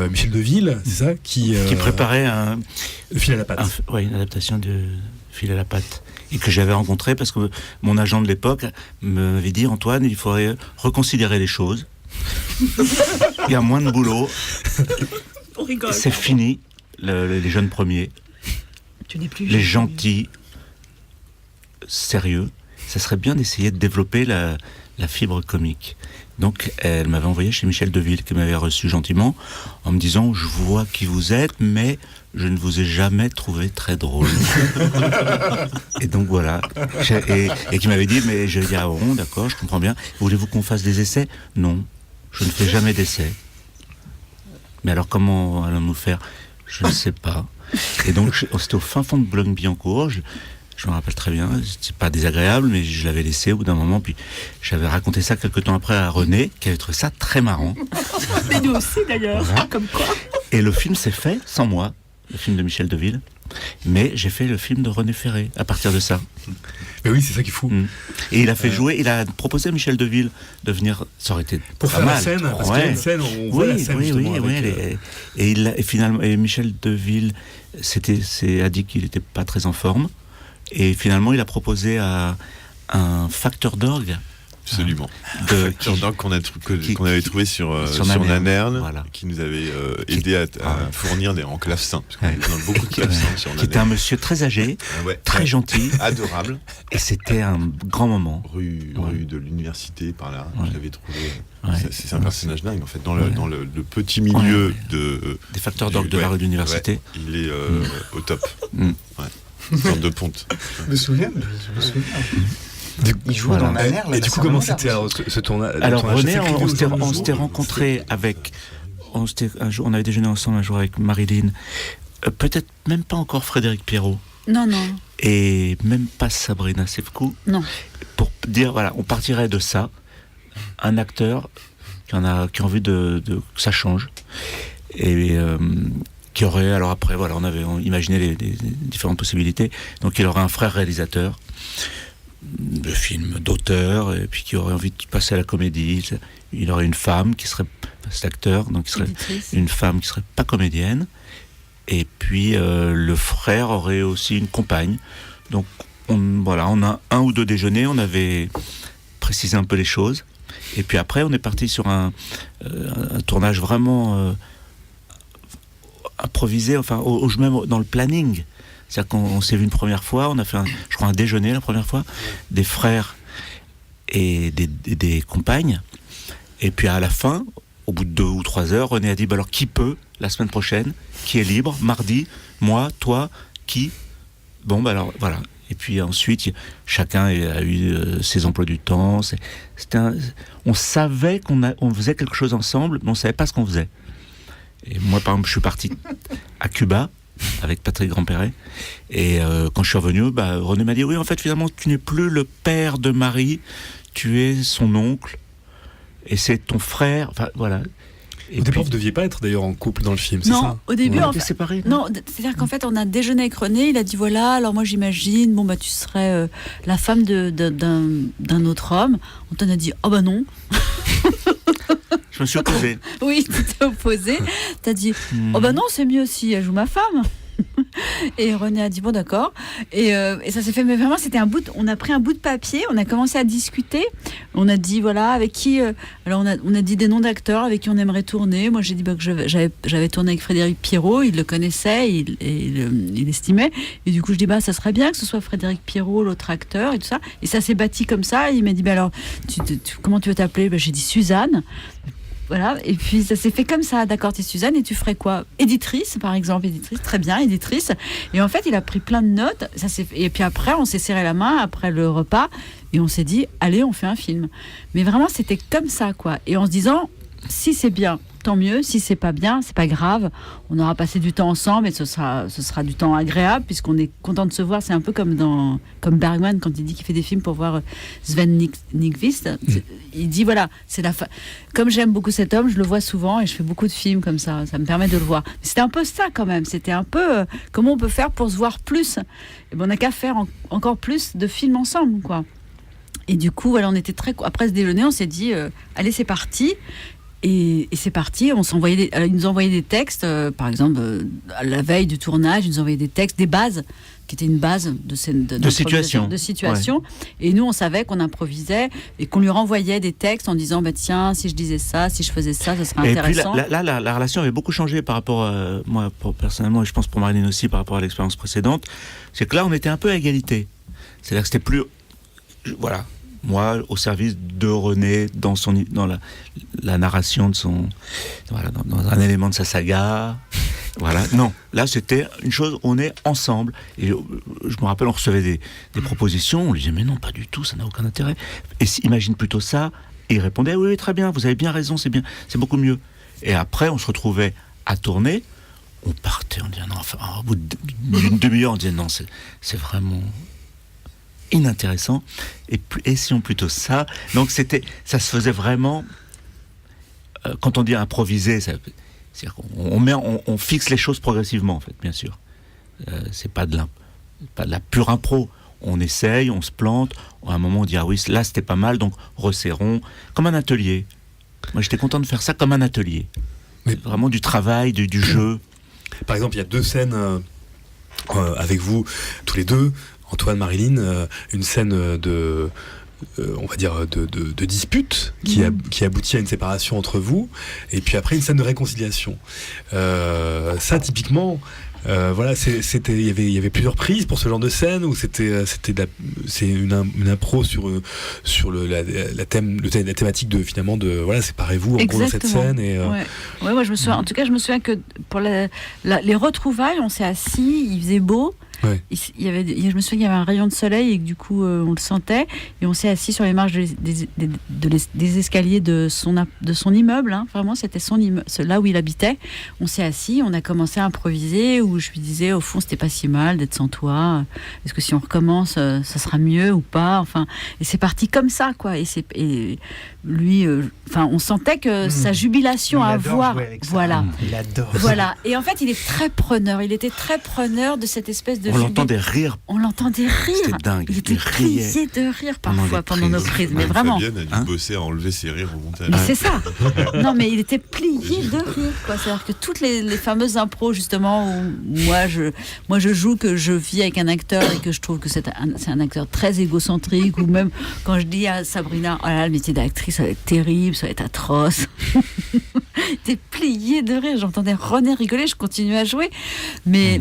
Michel Deville, c'est ça qui préparait le fil à la patte. Une adaptation de Fil à la patte. Et que j'avais rencontré parce que mon agent de l'époque m'avait dit, Antoine, il faudrait reconsidérer les choses. Il y a moins de boulot. On rigole. C'est fini, les jeunes premiers. Tu n'es plus les gentils, sérieux. Ça serait bien d'essayer de développer la fibre comique. Donc, elle m'avait envoyé chez Michel Deville, qui m'avait reçu gentiment, en me disant, je vois qui vous êtes, mais je ne vous ai jamais trouvé très drôle. Et donc voilà. Et qui m'avait dit, mais j'ai dit, ah bon, d'accord, je comprends bien. Voulez-vous qu'on fasse des essais? Non, je ne fais jamais d'essais. Mais alors comment allons-nous faire? Je ne sais pas. Et donc c'était au fin fond de Boulogne-Billancourt. Je me rappelle très bien, c'était pas désagréable, mais je l'avais laissé au bout d'un moment. Puis j'avais raconté ça quelques temps après à René, qui avait trouvé ça très marrant. Mais nous aussi d'ailleurs, voilà. Comme quoi. Et le film s'est fait sans moi, le film de Michel Deville. Mais j'ai fait le film de René Ferré à partir de ça. Mais oui, c'est ça qui est fou. Et il a fait jouer, il a proposé à Michel Deville de venir, ça aurait été pour faire mal. la scène, parce qu'il y a une scène, on voit la scène justement. Et finalement, Michel Deville a dit qu'il n'était pas très en forme. Et finalement, il a proposé à un facteur d'orgue. Absolument. Facteur d'orgue qu'on avait trouvé sur Nanerne, voilà. Qui nous avait aidé à fournir en clavecin. Parce qu'on avait besoin de beaucoup de clavecins sur Nanerne. Qui était un monsieur très âgé, très gentil. Adorable. Et c'était un grand moment. Rue de l'université, par là. Je l'avais trouvé. C'est un personnage dingue, en fait. Dans le petit milieu des facteurs d'orgue de la rue de l'université. Il est au top. Une sorte de ponte. Je me souviens. Il joue dans Nanerne. Et du coup, comment c'était ce tournage? Alors René, on s'était rencontrés avec... On avait déjeuné ensemble un jour avec Marilyn. Peut-être même pas encore Frédéric Pierrot. Non. Et même pas Sabrina Sefkou. Non. Pour dire, voilà, on partirait de ça. Un acteur qui a envie que ça change. Et... qui aurait, alors après, voilà, on avait imaginé les différentes possibilités. Donc il aurait un frère réalisateur de films d'auteur, et puis qui aurait envie de passer à la comédie. Il aurait une femme qui serait, cet acteur, donc qui serait une femme qui serait pas comédienne. Et puis le frère aurait aussi une compagne. Donc on a un ou deux déjeuners, on avait précisé un peu les choses. Et puis après, on est parti sur un tournage vraiment... improvisé, enfin, même dans le planning. C'est-à-dire qu'on s'est vu une première fois, on a fait un déjeuner la première fois, des frères et des compagnes. Et puis à la fin, au bout de 2 ou 3 heures, René a dit, alors qui peut, la semaine prochaine, qui est libre, mardi, moi, toi, qui? Bon, alors voilà. Et puis ensuite, chacun a eu ses emplois du temps. On savait qu'on faisait quelque chose ensemble, mais on ne savait pas ce qu'on faisait. Et moi, par exemple, je suis parti à Cuba, avec Patrick Grandperret. Et quand je suis revenu, René m'a dit, oui, en fait, finalement, tu n'es plus le père de Marie, tu es son oncle, et c'est ton frère, enfin, voilà. Et au départ, vous ne deviez pas être d'ailleurs en couple dans le film, c'est ça? Non, au début, on était séparés. Non, c'est-à-dire qu'en fait, on a déjeuné avec René, il a dit, voilà, alors moi j'imagine, tu serais la femme d'un autre homme. On t'en a dit, oh bah non. Je me suis opposé. Oui, tu t'es opposé. T'as dit, oh bah non, c'est mieux si elle joue ma femme. Et René a dit bon d'accord, et ça s'est fait, mais vraiment c'était on a pris un bout de papier, on a commencé à discuter, on a dit voilà avec qui, alors on a dit des noms d'acteurs avec qui on aimerait tourner. Moi j'ai dit que j'avais tourné avec Frédéric Pierrot, il le connaissait, il estimait, et du coup je dis ça serait bien que ce soit Frédéric Pierrot l'autre acteur et tout ça, et ça s'est bâti comme ça. Il m'a dit alors comment tu veux t'appeler? J'ai dit Suzanne. Voilà, et puis ça s'est fait comme ça. D'accord, t'es Suzanne et tu ferais quoi? Éditrice, par exemple, éditrice, très bien, éditrice. Et en fait, il a pris plein de notes. Et puis après, on s'est serré la main après le repas et on s'est dit, allez, on fait un film. Mais vraiment, c'était comme ça, quoi. Et en se disant, si c'est bien, tant mieux. Si c'est pas bien, c'est pas grave. On aura passé du temps ensemble et ce sera du temps agréable puisqu'on est content de se voir. C'est un peu comme Bergman quand il dit qu'il fait des films pour voir Sven Nykvist. Il dit voilà, c'est comme j'aime beaucoup cet homme, je le vois souvent et je fais beaucoup de films comme ça. Ça me permet de le voir. Mais c'était un peu ça quand même. C'était un peu comment on peut faire pour se voir plus. Et on n'a qu'à faire encore plus de films ensemble, quoi. Et du coup, voilà, on était après ce déjeuner, on s'est dit allez, c'est parti. Et c'est parti, ils nous envoyaient des textes, par exemple, à la veille du tournage, ils nous envoyaient des textes, des bases, qui étaient une base de situation. Ouais. Et nous, on savait qu'on improvisait et qu'on lui renvoyait des textes en disant, tiens, si je disais ça, si je faisais ça, ça serait intéressant. Et puis là, la relation avait beaucoup changé par rapport à moi, personnellement, et je pense pour Marilyn aussi, par rapport à l'expérience précédente. C'est que là, on était un peu à égalité. C'est-à-dire que c'était plus... Voilà. Moi, au service de René, dans la narration de son... Voilà, dans un élément de sa saga. Voilà. Non, là, c'était une chose, on est ensemble. Et je me rappelle, on recevait des propositions, on lui disait, mais non, pas du tout, ça n'a aucun intérêt. Et imagine plutôt ça. Et il répondait, oui, très bien, vous avez bien raison, c'est bien, c'est beaucoup mieux. Et après, on se retrouvait à tourner. On partait en disant, non, enfin, au bout d'une demi-heure, on disait, non, c'est vraiment... inintéressant, et essayons plutôt ça. Donc ça se faisait vraiment, quand on dit improviser, c'est-à-dire qu'on fixe les choses progressivement, en fait, bien sûr. C'est pas de la pure impro. On essaye, on se plante, à un moment on dit, ah oui, là c'était pas mal, donc resserrons, comme un atelier. Moi j'étais content de faire ça comme un atelier. Mais vraiment du travail, du jeu. Par exemple, il y a 2 scènes avec vous, tous les deux, Antoine, Marilyn, une scène on va dire de dispute qui aboutit à une séparation entre vous, et puis après une scène de réconciliation. Ça, typiquement, voilà, il y avait plusieurs prises pour ce genre de scène, ou c'est une impro sur la thématique de finalement de voilà, séparez-vous en gros dans cette scène. Et ouais, moi je me souviens. En tout cas, je me souviens que pour les retrouvailles, on s'est assis, il faisait beau. Ouais. Je me souviens qu'il y avait un rayon de soleil et que du coup on le sentait, et on s'est assis sur les marches des escaliers de son immeuble, hein. Vraiment c'était son immeuble, là où il habitait. On s'est assis, on a commencé à improviser, où je lui disais au fond c'était pas si mal d'être sans toi, est-ce que si on recommence ça sera mieux ou pas, enfin, et c'est parti comme ça, quoi. Et lui, on sentait que sa jubilation à voir, voilà, il adore, voilà. Et en fait il était très preneur de cette espèce de on l'entendait rire. C'était dingue. Il était plié de rire parfois pendant nos prises, mais vraiment. Fabienne a dû bosser à enlever ses rires au montage. Mais c'est ça. Non, mais il était plié de rire, quoi. C'est-à-dire que toutes les fameuses impros, justement, où moi je joue que je vis avec un acteur et que je trouve que c'est un acteur très égocentrique, ou même quand je dis à Sabrina, oh là, le métier d'actrice, ça va être terrible, ça va être atroce. Il était plié de rire. J'entendais René rigoler, je continuais à jouer, mais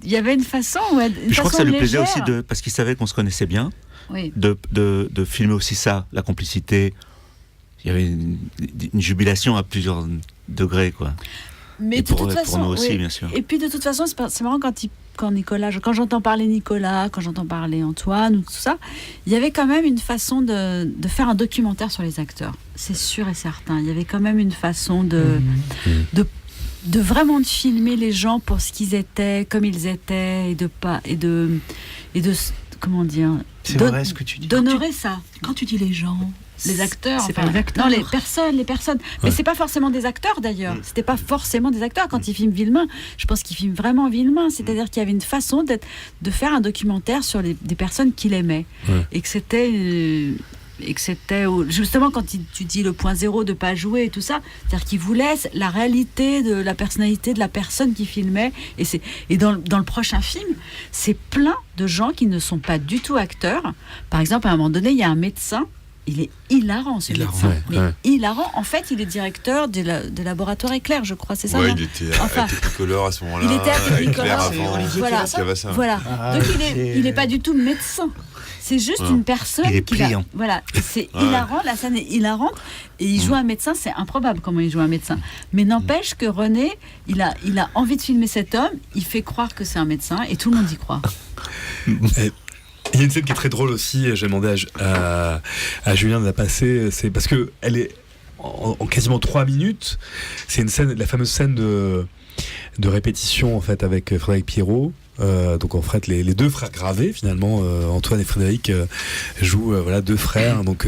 il y avait une façon, je crois que ça lui plaisait aussi parce qu'il savait qu'on se connaissait bien, oui. de filmer aussi ça, la complicité. Il y avait une jubilation à plusieurs degrés, quoi. Mais et de toute façon, pour nous aussi, oui. bien sûr. Et puis de toute façon, c'est marrant quand j'entends parler Nicolas, quand j'entends parler Antoine, ou tout ça, il y avait quand même une façon de faire un documentaire sur les acteurs. C'est sûr et certain. Il y avait quand même une façon de vraiment de filmer les gens pour ce qu'ils étaient, comme ils étaient, et de comment dire, C'est vrai ce que tu dis. d'honorer ça. Quand tu dis les gens, Les acteurs, c'est enfin, pas les acteurs. non, les personnes. Mais c'est pas forcément des acteurs d'ailleurs. C'était pas forcément des acteurs quand il filme Villemain. Je pense qu'il filme vraiment Villemain. C'est-à-dire qu'il y avait une façon de faire un documentaire sur des personnes qu'il aimait, et que c'était justement quand tu dis le point zéro de pas jouer et tout ça, c'est-à-dire qu'il voulait la réalité de la personnalité de la personne qui filmait. Et dans le prochain film, c'est plein de gens qui ne sont pas du tout acteurs. Par exemple, à un moment donné, il y a un médecin. Il est hilarant, ce médecin. Hilarant. En fait, il est directeur de laboratoire Éclair, je crois, c'est ça. Ouais, non il était à Technicolor à ce moment-là. Il était à Technicolor. Avant. Voilà. Donc il est pas du tout médecin. C'est juste une personne qui va. Voilà. C'est hilarant. La scène est hilarante. Et il joue un médecin. C'est improbable comment il joue un médecin. Mais n'empêche que René, il a envie de filmer cet homme. Il fait croire que c'est un médecin et tout le monde y croit. Il y a une scène qui est très drôle aussi, j'ai demandé à Julien de la passer, c'est parce que elle est en quasiment 3 minutes, c'est une scène, la fameuse scène de répétition en fait avec Frédéric Pierrot. Donc en fait les deux frères Gravé finalement, Antoine et Frédéric jouent deux frères. Donc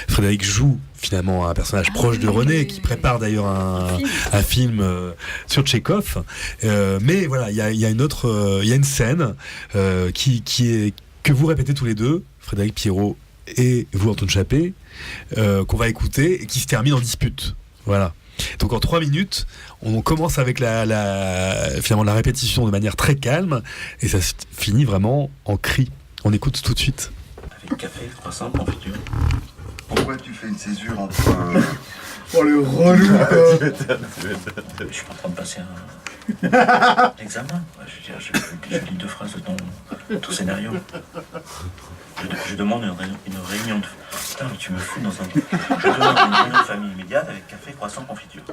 Frédéric joue finalement un personnage proche de René, qui prépare d'ailleurs un film sur Tchekhov. Mais voilà, il y a une scène que vous répétez tous les deux, Frédéric Pierrot et vous, Antoine Chappé, qu'on va écouter et qui se termine en dispute. Voilà. Donc en 3 minutes, on commence avec finalement la répétition de manière très calme et ça se finit vraiment en cri. On écoute tout de suite. Avec café, croissant, confiture. Pourquoi tu fais une césure entre... Oh le relou. Je suis en train de passer un examen. Je lis 2 phrases de ton scénario. Je demande une réunion de... Putain, mais tu me fous dans un... Je demande une réunion de famille immédiate avec café, croissant, confiture.